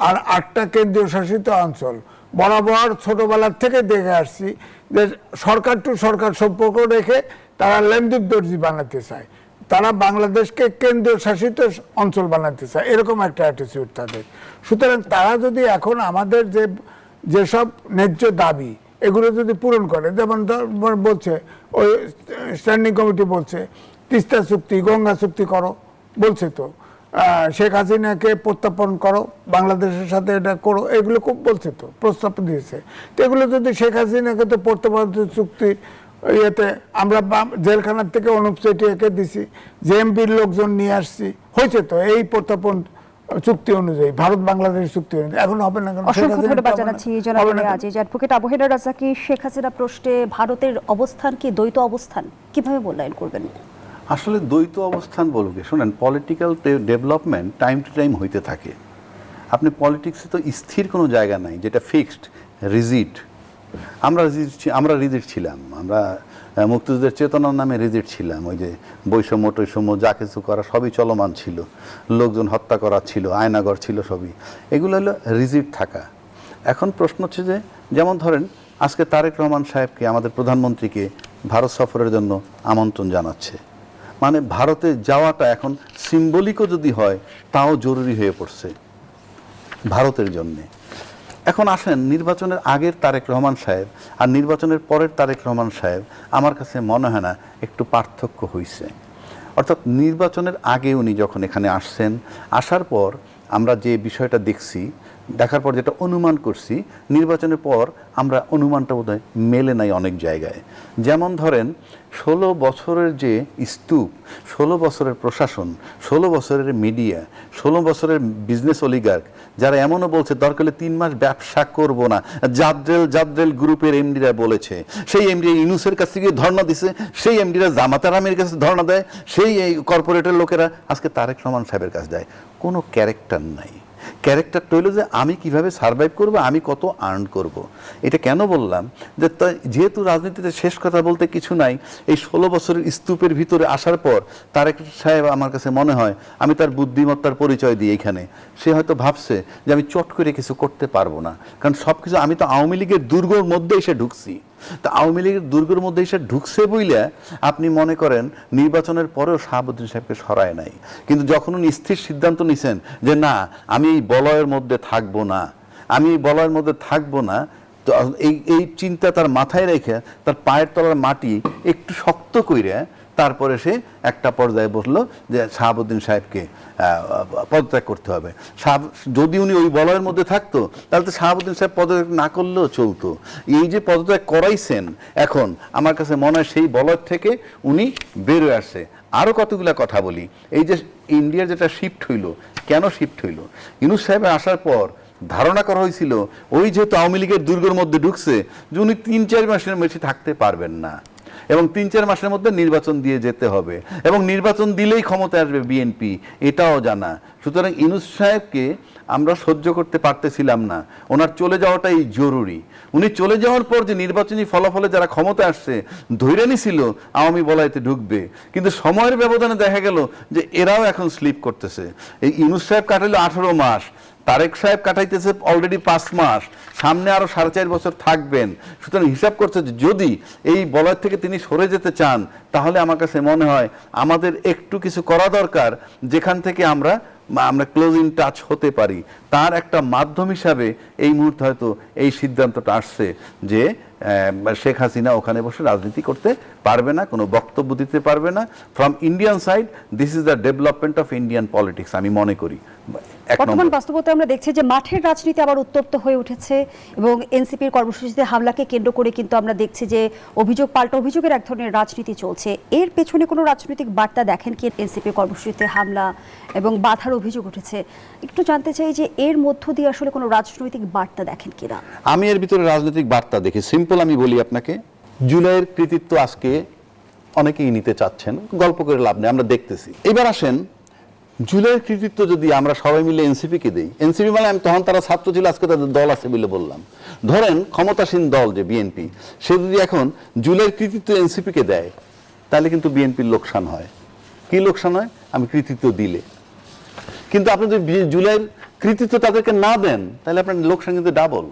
আর 8টা কেন্দ্রীয় শাসিত অঞ্চল। বরাবর ছোটবেলার থেকে দেখে আসছি যে সরকার টু সরকার সম্পর্ক রেখে তারা লেমদুব দর্জি বানাতে চায়, তারা বাংলাদেশকে কেন্দ্রীয় শাসিত অঞ্চল বানাতে চায়, এরকম একটা অ্যাটিটিউড তাদের। সুতরাং তারা যদি এখন আমাদের যেসব ন্যায্য দাবি এগুলো যদি পূরণ করে, যেমন বলছে ওই স্ট্যান্ডিং কমিটি বলছে তিস্তা চুক্তি, গঙ্গা চুক্তি করো, বলছে তো শেখ হাসিনাকে প্রত্যাপন করো, বাংলাদেশের সাথে এটা করো, এগুলো খুব বলছে তো, প্রস্তাব দিয়েছে। তো এগুলো যদি শেখ হাসিনাকে তো প্রত্যাপন চুক্তি ইয়েতে আমরা জেলখানার থেকে অনুপ চেটিয়াকে দিছি, জেএমবির লোকজন নিয়ে আসছি, হয়েছে তো এই প্রত্যাপন চুক্তি অনুযায়ী, ভারত বাংলাদেশ চুক্তি অনুযায়ী। এখন হবে না কেন? অসংখ্য ধন্যবাদ জানাচ্ছি জনাব আজিজ। অ্যাডভোকেট আবু হেনা রাজাকি, শেখ হাসিনা প্রশ্নে ভারতের অবস্থান কি দ্বৈত অবস্থান, কিভাবে মূল্যায়ন করবেন? আসলে দ্বৈত অবস্থান বলুক, শোনেন, political development time to time হইতে থাকে। আপনি পলিটিক্সে তো স্থির কোনো জায়গা নাই যেটা ফিক্সড, রিজিড। আমরা রিজিড ছিলাম, আমরা মুক্তিযুদ্ধের চেতনার নামে রিজিড ছিলাম। ওই যে বৈষম্য টৈষম্য যা কিছু করা সবই চলমান ছিল, লোকজন হত্যা করা ছিল, আয়নাগর ছিল, সবই এগুলো হলো রিজিড থাকা। এখন প্রশ্ন হচ্ছে যে, যেমন ধরেন আজকে তারেক রহমান সাহেবকে, আমাদের প্রধানমন্ত্রীকে ভারত সফরের জন্য আমন্ত্রণ জানাচ্ছে, মানে ভারতে যাওয়াটা এখন সিম্বলিকও যদি হয় তাও জরুরি হয়ে পড়ছে ভারতের জন্যে। এখন আসেন নির্বাচনের আগের তারেক রহমান সাহেব আর নির্বাচনের পরের তারেক রহমান সাহেব, আমার কাছে মনে হয় না একটু পার্থক্য হয়েছে। অর্থাৎ নির্বাচনের আগে উনি যখন এখানে আসছেন, আসার পর আমরা যে বিষয়টা দেখছি, দেখার পর যেটা অনুমান করছি, নির্বাচনের পর আমরা অনুমানটা বোধহয় মেলে নাই অনেক জায়গায়। যেমন ধরেন 16 বছরের যে স্তূপ, 16 বছরের প্রশাসন, 16 বছরের মিডিয়া, 16 বছরের বিজনেস অলিগার্ক, যারা এমনও বলছে দরকার হলে 3 মাস ব্যবসা করব না, জাদ্রেল গ্রুপের এমডিরা বলেছে, সেই এমডিরা ইউনুসের কাছ থেকে ধর্ণা দিছে, সেই এমডিরা জামাতার আমির কাছে ধর্ণা দেয়, সেই কর্পোরেটের লোকেরা আজকে তারেক রহমান সাহেবের কাছে দেয়। কোনো ক্যারেক্টার নাই। ক্যারেক্টারটা হলো যে আমি কিভাবে সারভাইভ করব, আমি কত আর্ন করব। এটা কেন বললাম যে যেহেতু রাজনীতিতে শেষ কথা বলতে কিছু নাই, এই 16 বছরের স্তূপের ভিতরে আসার পর তারেক সাহেব আমার কাছে মনে হয়, আমি তার বুদ্ধিমত্তার পরিচয় দিই এখানে, সে হয়তো ভাবছে যে আমি চট করে কিছু করতে পারবো না, কারণ সব কিছু আমি তো আওয়ামী লীগের দুর্গর মধ্যে এসে ঢুকছি। তা আওয়ামী লীগের দুর্গের মধ্যে এসে ঢুকছে বইলে আপনি মনে করেন নির্বাচনের পরেও শাহাবুদ্দিন সাহেবকে সরায় নাই, কিন্তু যখন উনি স্থির সিদ্ধান্ত নিছেন যে না আমি এই বলয়ের মধ্যে থাকবো না, আমি এই বলয়ের মধ্যে থাকবো না, তো এই চিন্তা তার মাথায় রেখে তার পায়ের তলার মাটি একটু শক্ত কইরে তারপরে সে একটা পর্যায়ে বসলো যে শাহাবুদ্দিন সাহেবকে পদত্যাগ করতে হবে। যদি উনি ওই বলয়ের মধ্যে থাকতো তাহলে তো শাহাবুদ্দিন সাহেব পদত্যাগ না করলেও চলতো। এই যে পদত্যাগ করাইছেন এখন আমার কাছে মনে হয় সেই বলয় থেকে উনি বেরোয় আসছে। আরও কতগুলা কথা বলি, এই যে ইন্ডিয়ার যেটা শিফট হইল, কেন শিফট হইল? ইউনূস সাহেবের আসার পর ধারণা করা হয়েছিল ওই যেহেতু আওয়ামী লীগের দুর্গের মধ্যে ঢুকছে যে উনি ৩-৪ মাসের বেশি থাকতে পারবেন না, এবং ৩-৪ মাসের মধ্যে নির্বাচন দিয়ে যেতে হবে, এবং নির্বাচন দিলেই ক্ষমতায় আসবে বিএনপি, এটাও জানা। সুতরাং ইউনূস সাহেবকে আমরা সহ্য করতে পারতেছিলাম না, ওনার চলে যাওয়াটাই জরুরি। উনি চলে যাওয়ার পর যে নির্বাচনী ফলাফলে যারা ক্ষমতা আসছে ধৈর্য নিছিল আওয়ামী বলয়তে ঢুকবে, কিন্তু সময়ের ব্যবধানে দেখা গেল যে এরাও এখন স্লিপ করতেছে। এই ইউনূস সাহেব কাটাইলো 18 মাস, তারেক সাহেব কাটাইতেছে অলরেডি 5 মাস, সামনে আরো 4.5 বছর থাকবেন। সুতরাং হিসাব করছে যে যদি এই বলয় থেকে তিনি সরে যেতে চান তাহলে আমার কাছে মনে হয় আমাদের একটু কিছু করা দরকার, যেখান থেকে আমরা ক্লোজ ইন টাচ হতে পারি। তার একটা মাধ্যম হিসাবে এই মুহূর্তে হয়তো এই সিদ্ধান্তটা আসছে যে শেখ হাসিনা ওখানে বসে রাজনীতি করতে পারবে না, কোনো বক্তব্য দিতে পারবে না। From Indian side this is the development of Indian politics, আমি মনে করি। বর্তমান বাস্তবতা আমরা দেখছি যে মাঠের রাজনীতি আবার উত্তপ্ত হয়ে উঠেছে, এবং এনসিপির কর্মসূচিতে হামলাকে কেন্দ্র করে কিন্তু আমরা দেখছি যে অভিযোগ পাল্টা অভিযোগের এক ধরনের রাজনীতি চলছে। এর পেছনে কোনো রাজনৈতিক বার্তা দেখেন কি? এনসিপির কর্মসূচিতে হামলা এবং বাধার অভিযোগ উঠেছে, একটু জানতে চাই যে এর মধ্য দিয়ে আসলে কোনো রাজনৈতিক বার্তা দেখেন কিনা? আমি এর ভিতরে রাজনৈতিক বার্তা দেখি। সিম্পল আমি বলি আপনাকে, জুলাইয়ের কৃতিত্ব আজকে অনেকেই নিতে চাচ্ছেন, গল্প করে লাভ নেই, আমরা দেখতেছি। এবার আসেন, জুলাইয়ের কৃতিত্ব যদি আমরা সবাই মিলে এনসিপিকে দেই, এনসিপি মানে আমি তখন তারা ছাত্র ছিল, আজকে তাদের দল আছে বলে বললাম, ধরেন ক্ষমতাসীন দল যে বিএনপি, সে যদি এখন জুলাইয়ের কৃতিত্ব এনসিপিকে দেয় তাহলে কিন্তু বিএনপির লোকসান হয়। কি লোকসান হয়? আমি কৃতিত্ব দিলে। কিন্তু আপনি যদি জুলাইয়ের কৃতিত্ব তাদেরকে না দেন তাহলে আপনার লোকসান কিন্তু ডাবল।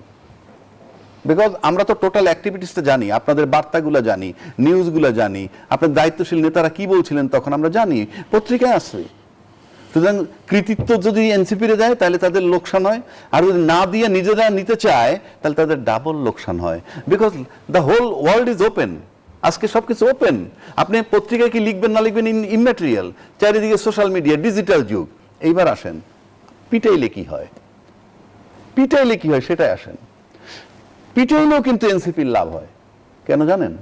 বিকজ আমরা তো টোটাল অ্যাক্টিভিটিসটা জানি, আপনাদের বার্তাগুলো জানি, নিউজগুলো জানি, আপনার দায়িত্বশীল নেতারা কি বলছিলেন তখন আমরা জানি, পত্রিকায় আসছে। সুতরাং কৃতিত্ব যদি এনসিপিরে দেয় তাহলে তাদের লোকসান হয়, আর যদি না দিয়ে নিজেরা নিতে চায় তাহলে তাদের ডাবল লোকসান হয়। Because the whole world is open, আজকে সবকিছু ওপেন। আপনি পত্রিকায় কি লিখবেন না লিখবেন ইম্যাটেরিয়াল, চারিদিকে সোশ্যাল মিডিয়া, ডিজিটাল যুগ। এইবার আসেন পিটাইলে কি হয়, পিটাইলে কি হয় সেটাই আসেন। পিটাইলেও কিন্তু এনসিপির লাভ হয়। কেন জানেন?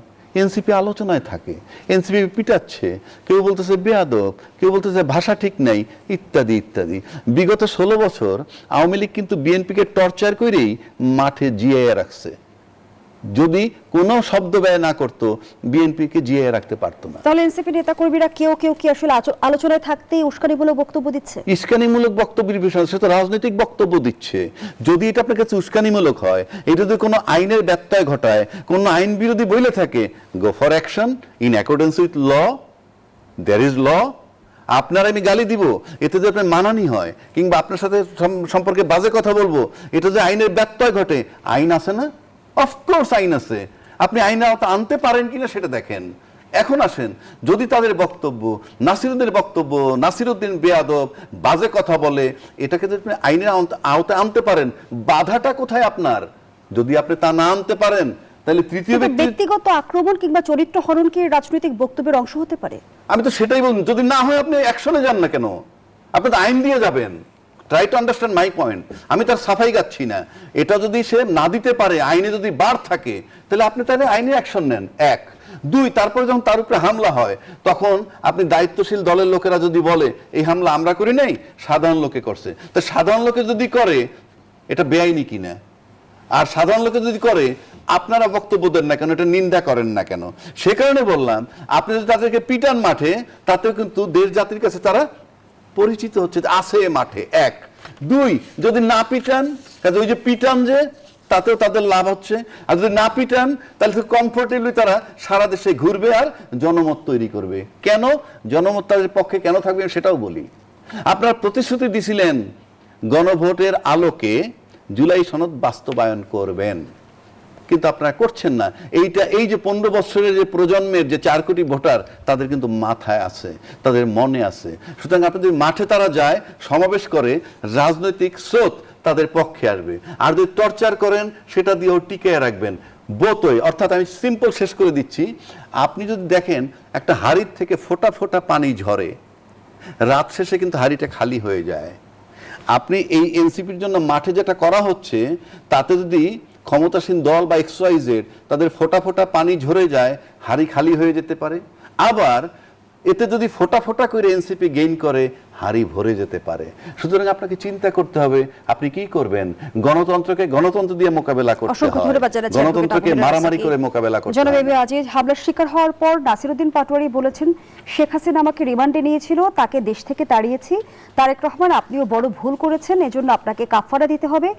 এনসিপি আলোচনায় থাকে, এনসিপি পিটাচ্ছে, কেউ বলতেছে বেয়াদব, কেউ বলতেছে ভাষা ঠিক নাই, ইত্যাদি ইত্যাদি। বিগত 16 বছর আওয়ামী লীগ কিন্তু বিএনপিকে টর্চার করেই মাঠে জিয়াইয়া রাখছে। যদি কোনো শব্দ ব্যয় না করতো বিএনপিকে জিয়াইয়া রাখতে পারতো না। তাহলে এনসিপি নেতাকর্মীরা কেউ কেউ কি আসলে আলোচনায় থাকতেই উস্কানিমূলক বক্তব্য দিচ্ছে? উস্কানিমূলক বক্তব্যের বিষয়, সে তো রাজনৈতিক বক্তব্য দিচ্ছে। যদি এটা আপনার কাছে উস্কানিমূলক হয়, এটা যদি কোনো আইনের ব্যত্যয় ঘটায়, কোনো আইন বিরোধী বলে থাকে, go for action in accordance with law, there is law. আপনার আমি গালি দিব, এতে যদি আপনার মানানি হয়, কিংবা আপনার সাথে সম্পর্কে বাজে কথা বলবো, এটা যে আইনের ব্যত্যয় ঘটে, আইন আছে না? অফকোর্স আইন আছে। আপনি আইন আনতে পারেন কিনা সেটা দেখেন। এখন আসেন, যদি তাদের বক্তব্য, নাসিরুদ্দিনের বক্তব্য, নাসিরুদ্দিন বেয়াদব, বাজে কথা বলে, এটাকে যদি আপনি আইনের আওতায় আনতে পারেন, বাধাটা কোথায় আপনার? যদি আপনি তা না আনতে পারেন তাহলে তৃতীয় ব্যক্তিগত আক্রমণ কিংবা চরিত্র হরণ কি রাজনৈতিক বক্তব্যের অংশ হতে পারে? আমি তো সেটাই বলুন, যদি না হয় আপনি অ্যাকশনে যান না কেন? আপনি তো আইন দিয়ে যাবেন। Try to understand my point. আমি তার সাফাই গাচ্ছি না। এটা যদি সে না দিতে পারে, আইনে যদি বার থাকে, তাহলে আপনি তাহলে আইনে অ্যাকশন নেন। 1, 2, তারপরে যখন তার উপরে হামলা হয় তখন আপনি দায়িত্বশীল দলের লোকেরা যদি বলে এই হামলা আমরা করি নাই, সাধারণ লোকে করছে, তো সাধারণ লোকে যদি করে এটা বেআইনি কিনা? আর সাধারণ লোকে যদি করে আপনারা বক্তব্য দেন না কেন, এটা নিন্দা করেন না কেন? সে কারণে বললাম, আপনি যদি তাদেরকে পিটান মাঠে, তাতেও কিন্তু দেশ জাতির কাছে তারা পরিচিত হচ্ছে, আছে মাঠে। 1, 2, যদি না পিটান, কাজে ওই যে পিটান যে, তাতেও তাদের লাভ হচ্ছে। আর যদি না পিটান তাহলে কমফোর্টেবলি তারা সারা দেশে ঘুরবে আর জনমত তৈরি করবে। কেন জনমত তাদের পক্ষে কেন থাকবে সেটাও বলি। আপনারা প্রতিশ্রুতি দিছিলেন গণভোটের আলোকে জুলাই সনদ বাস্তবায়ন করবেন। কিন্তু আপনারা করছেন না। এই যে 15 বছরের যে প্রজন্মের যে 4 কোটি ভোটার, তাদের কিন্তু মাথায় আছে, তাদের মনে আছে। সুতরাং আপনাদের মাঠে তারা যায়, সমাবেশ করে, রাজনৈতিক স্রোত তাদের পক্ষে আসবে। আর যদি টর্চার করেন, সেটা দিয়েও টিকে রাখবেন বোতই। অর্থাৎ আমি সিম্পল শেষ করে দিচ্ছি, আপনি যদি দেখেন একটা হাড়ির থেকে ফোঁটা ফোঁটা পানি ঝরে, রাত শেষে কিন্তু হাড়িটা খালি হয়ে যায়। আপনি এই এনসিপির জন্য মাঠে যেটা করা হচ্ছে, তাতে যদি ক্ষমতাসীন দল বা XYZ তাদের ফোঁটা ফোঁটা পানি ঝরে যায়, হাড়ি খালি হয়ে যেতে পারে। আবার এতে যদি ফোঁটা ফোঁটা করে এনসিপি গেইন করে, হাড়ি ভরে যেতে পারে। সুতরাং আপনাকে চিন্তা করতে হবে আপনি কি করবেন। গণতন্ত্রকে গণতন্ত্র দিয়ে মোকাবেলা করতে অসংখ্য হয়, ধন্যবাদ জানাচ্ছি গণতন্ত্রকে মারামারি করে মোকাবেলা করতে জনাব হয়। এম এ আজিজ হামলার শিকার হওয়ার পর নাসিরউদ্দিন পাটোয়ারি বলেছেন, শেখ হাসিনা আমাকে রিমান্ডে নিয়েছিল, তাকে দেশ থেকে তাড়িয়েছি। তারেক রহমান, আপনিও বড় ভুল করেছেন, এজন্য আপনাকে কাফফারা দিতে হবে,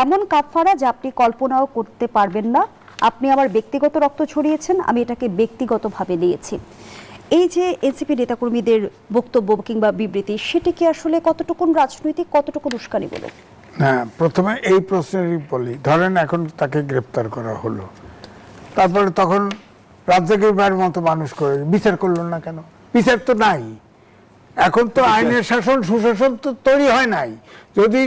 এমন কাফফারা যা আপনি কল্পনাও করতে পারবেন না। আপনি আমার ব্যক্তিগত রক্ত ছড়িয়েছেন, আমি এটাকে ব্যক্তিগতভাবে নিয়েছি। এই যে এনসিপি নেতাকর্মীদের বক্তব্য কিংবা বিবৃতি, সেটা কি আসলে কতটুকু রাজনৈতিক, কতটুকু উস্কানি বলে? না, প্রথমে এই প্রশ্নেরই বলি, ধরেন এখন তাকে গ্রেপ্তার করা হলো, তারপরে তখন রাজ্জাকের ভাইয়ের মতো মানুষ করে বিচার করলো না কেন? বিচার তো নাই। এখন তো আইনের শাসন, সুশাসন তো তৈরি হয় নাই। যদি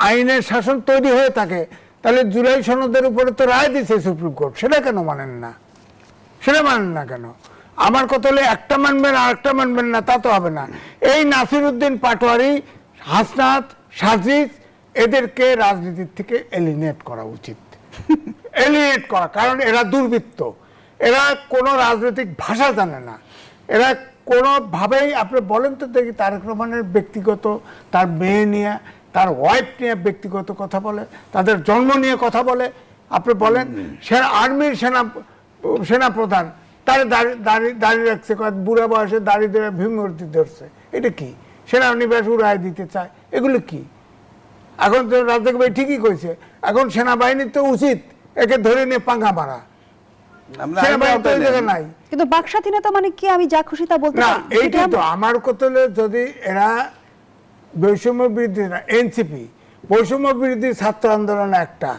আইনের শাসন তৈরি হয়ে থাকে, তাহলে জুলাই সনদের উপরে তো রায় দিয়েছে সুপ্রিম কোর্ট, সেটা কেন মানেন না? সেটা মানেন না কেন? আমার কথা হলে একটা মানবেন আর একটা মানবেন না, তা তো হবে না। এই নাসিরউদ্দিন পাটোয়ারি, হাসনাত, সাজিদ, এদেরকে রাজনীতির থেকে এলিমিনেট করা উচিত। এলিমিনেট করা, কারণ এরা দুর্বৃত্ত, এরা কোনো রাজনৈতিক ভাষা জানে না, এরা কোনোভাবেই, আপনি বলেন তো দেখি, তারেক রহমানের ব্যক্তিগত, তার মেয়ে নিয়ে, তার ওয়াইফ নিয়ে ব্যক্তিগত কথা বলে, তাদের জন্ম নিয়ে কথা বলে। আপনি বলেন আর্মির সেনাপ্রধান, তার দাঁড়িয়ে রাখছে, বুড়া বয়সে দাঁড়িয়ে ধরে ভীমরতি ধরছে, এটা কি? সেনানিবাস উড়াই দিতে চায়, এগুলো কি? এখন তো রাজ্জাক ভাই ঠিকই কইছে, এখন সেনাবাহিনীর তো উচিত একে ধরে নিয়ে পাঙ্গা মারা। সেনাবাহিনী তো ওই জায়গায় নাই। কিন্তু বাক স্বাধীনতা মানে কি আমি যা খুশি তা বলতে না, পারি? এইটাই তো আমার কথা হলো, যদি এরা বৈষম্য বিরোধী না, এনসিপি বৈষম্য বিরোধী ছাত্র আন্দোলন একটা,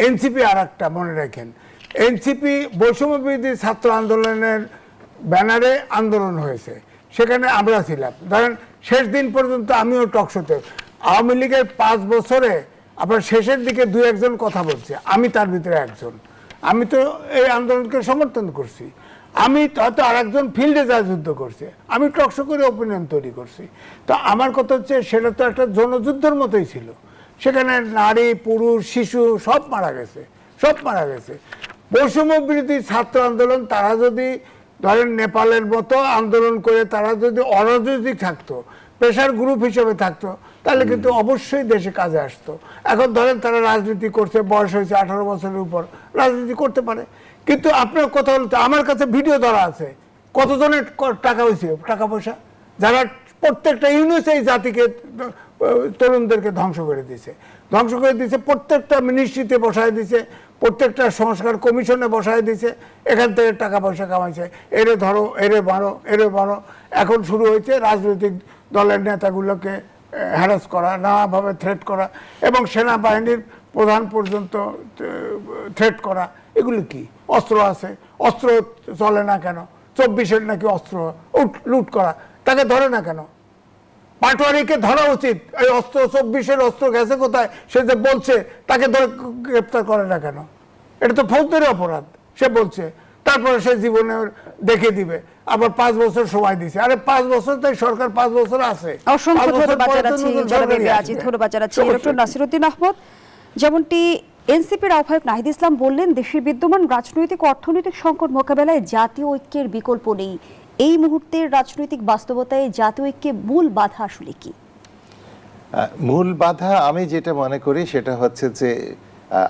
এনসিপি আর একটা, মনে রাখেন। এনসিপি বৈষম্য বিরোধী ছাত্র আন্দোলনের ব্যানারে আন্দোলন হয়েছে, সেখানে আমরা ছিলাম। ধরেন শেষ দিন পর্যন্ত আমিও টকশোতে, আওয়ামী লীগের 5 বছরে আবার শেষের দিকে 2-1 কথা বলছে, আমি তার ভিতরে একজন। আমি তো এই আন্দোলনকে সমর্থন করছি। আমি হয়তো আর একজন ফিল্ডে যা যুদ্ধ করছে, আমি টকশো করে ওপিনিয়ন তৈরি করছি। তো আমার কথা হচ্ছে, সেটা তো একটা জনযুদ্ধের মতোই ছিল। সেখানে নারী, পুরুষ, শিশু সব মারা গেছে, সব মারা গেছে। বৈষম্য বিরোধী ছাত্র আন্দোলন, তারা যদি ধরেন নেপালের মতো আন্দোলন করে, তারা যদি অরাজনৈতিক থাকতো, প্রেশার গ্রুপ হিসেবে থাকতো, তাহলে কিন্তু অবশ্যই দেশে কাজে আসতো। এখন ধরেন তারা রাজনীতি করছে, বয়স হয়েছে 18 বছরের উপর, রাজনীতি করতে পারে। কিন্তু আপনার কথা বলতে, আমার কাছে ভিডিও ধরা আছে, কতজনের টাকা হয়েছে, টাকা পয়সা, যারা প্রত্যেকটা ইউনিসে এই জাতিকে, তরুণদেরকে ধ্বংস করে দিয়েছে, প্রত্যেকটা মিনিস্ট্রিতে বসায় দিয়েছে, প্রত্যেকটা সংস্কার কমিশনে বসায় দিয়েছে, এখান থেকে টাকা পয়সা কামাইছে। এরে ধরো, এরে মারো, এরে মারো। এখন শুরু হয়েছে রাজনৈতিক দলের নেতাগুলোকে হ্যারাস করা, নানাভাবে থ্রেট করা, এবং সেনাবাহিনীর প্রধান পর্যন্ত থ্রেট করা। এগুলো কি? অস্ত্র আছে, অস্ত্র চলে না কেন? 24-এর নাকি অস্ত্র লুট করা, তাকে ধরে না কেন? পাটোয়ারিকে ধরা উচিত। এই অস্ত্র 24-এর অস্ত্র গেছে কোথায় সে যে বলছে, তাকে ধরে গ্রেপ্তার করে না কেন? এটা তো ফৌজদারি অপরাধ, সে বলছে। তারপরে সে জীবনে দেখে দিবে, আবার 5 বছর সময় দিছে। আরে 5 বছর তো সরকার 5 বছর আছে। অসংখ্য ধন্যবাদ জানাচ্ছি জনাব এম এ আজিজ, ধন্যবাদ জানাচ্ছি ডক্টর নাসিরউদ্দিন আহমদ। যেমনটি এনসিপির আহ্বায়ক নাহিদ ইসলাম বললেন, দেশের বিদ্যমান রাজনৈতিক অর্থনৈতিক সংকট মোকাবেলায় জাতীয় ঐক্যের বিকল্প নেই। এই মুহূর্তের রাজনৈতিক বাস্তবতায় জাতীয় ঐক্যে মূল বাধা আসলে কি? মূল বাধা আমি যেটা মনে করি সেটা হচ্ছে যে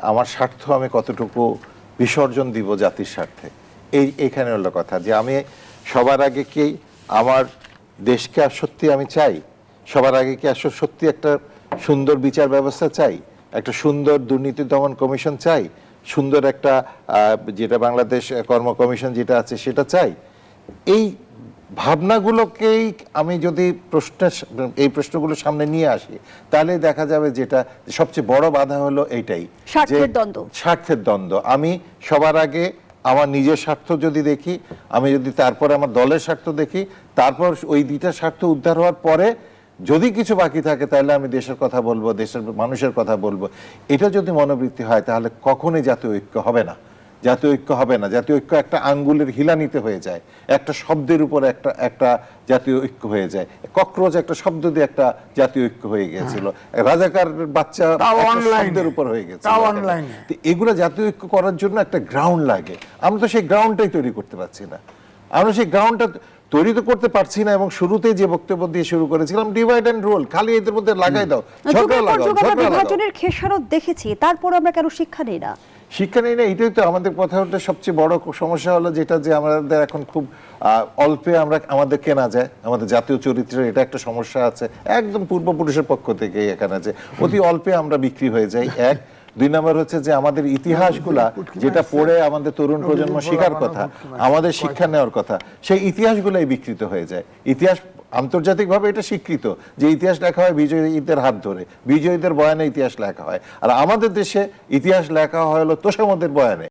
আমার স্বার্থ আমি কতটুকু বিসর্জন দিব জাতির স্বার্থে, এইখানে হলো কথা। যে আমি সবার আগে কি আমার দেশকে সত্যি আমি চাই, সবার আগে কি আসলে সত্যি একটা সুন্দর বিচার ব্যবস্থা চাই, একটা সুন্দর দুর্নীতি দমন কমিশন চাই, সুন্দর একটা যেটা বাংলাদেশ কর্ম কমিশন যেটা আছে সেটা চাই। এই ভাবনাগুলোকেই আমি যদি এই প্রশ্নগুলো সামনে নিয়ে আসি, তাহলে দেখা যাবে যেটা সবচেয়ে বড় বাধা হলো এইটাই, স্বার্থের দ্বন্দ্ব। স্বার্থের দ্বন্দ্ব। আমি সবার আগে আমার নিজের স্বার্থ যদি দেখি, আমি যদি তারপরে আমার দলের স্বার্থ দেখি, তারপর ওই দুইটা স্বার্থ উদ্ধার হওয়ার পরে যদি কিছু বাকি থাকে তাহলে আমি দেশের কথা বলবো, দেশের মানুষের কথা বলবো। এটা যদি মনোবৃত্তি হয় তাহলে কখনোই জাতীয় ঐক্য হবে না। জাতীয় ঐক্য হবে না। জাতীয় ঐক্য একটা আঙ্গুলের হিলানিতে হয়ে যায়, একটা শব্দের উপর একটা জাতীয় ঐক্য হয়ে যায়। ককরোচ একটা শব্দ দিয়ে একটা জাতীয় ঐক্য হয়ে গিয়েছিল, রাজাকার বাচ্চা তাও একটা online-এ। শব্দের উপর হয়ে গেছে। তাও online-এ। তো এগুলো জাতীয় ঐক্য করার জন্য একটা গ্রাউন্ড লাগে। আমরা তো সেই গ্রাউন্ডটাই তৈরি করতে পারছি না। আমরা সেই গ্রাউন্ডটা তৈরি তো করতে পারছি না, এবং শুরুতেই যে বক্তব্য দিয়ে শুরু করেছিলাম, ডিভাইড এন্ড রুল, খালি এদের মধ্যে লাগাই দাও, ঝগড়া যুগের পর লাগাও, যুগ আমরা ঝগড়া লাগাও। বিভাজনের খেসারত দেখেছি, তারপর আমরা কেন শিক্ষা নেই না? শিক্ষা নেই না, এটাই তো আমাদের কথা হচ্ছে সবচেয়ে বড় সমস্যা হলো যেটা, যে আমাদের এখন খুব অল্পে আমরা আমাদের কেনা যায়, আমাদের জাতীয় চরিত্রের এটা একটা সমস্যা আছে একদম পূর্বপুরুষের পক্ষ থেকে। এখানে যে অতি অল্পে আমরা বিক্রি হয়ে যাই, এক। দুই নম্বর হচ্ছে যে আমাদের ইতিহাসগুলা যেটা পড়ে আমাদের তরুণ প্রজন্ম শেখার কথা, আমাদের শিক্ষা নেওয়ার কথা, সেই ইতিহাসগুলাই বিকৃত হয়ে যায়। ইতিহাস আন্তর্জাতিকভাবে এটা স্বীকৃত যে ইতিহাস লেখা হয় বিজয়ীদের হাত ধরে, বিজয়ীদের বয়ানে ইতিহাস লেখা হয়, আর আমাদের দেশে ইতিহাস লেখা হয় হলো তোষামোদের বয়ানে।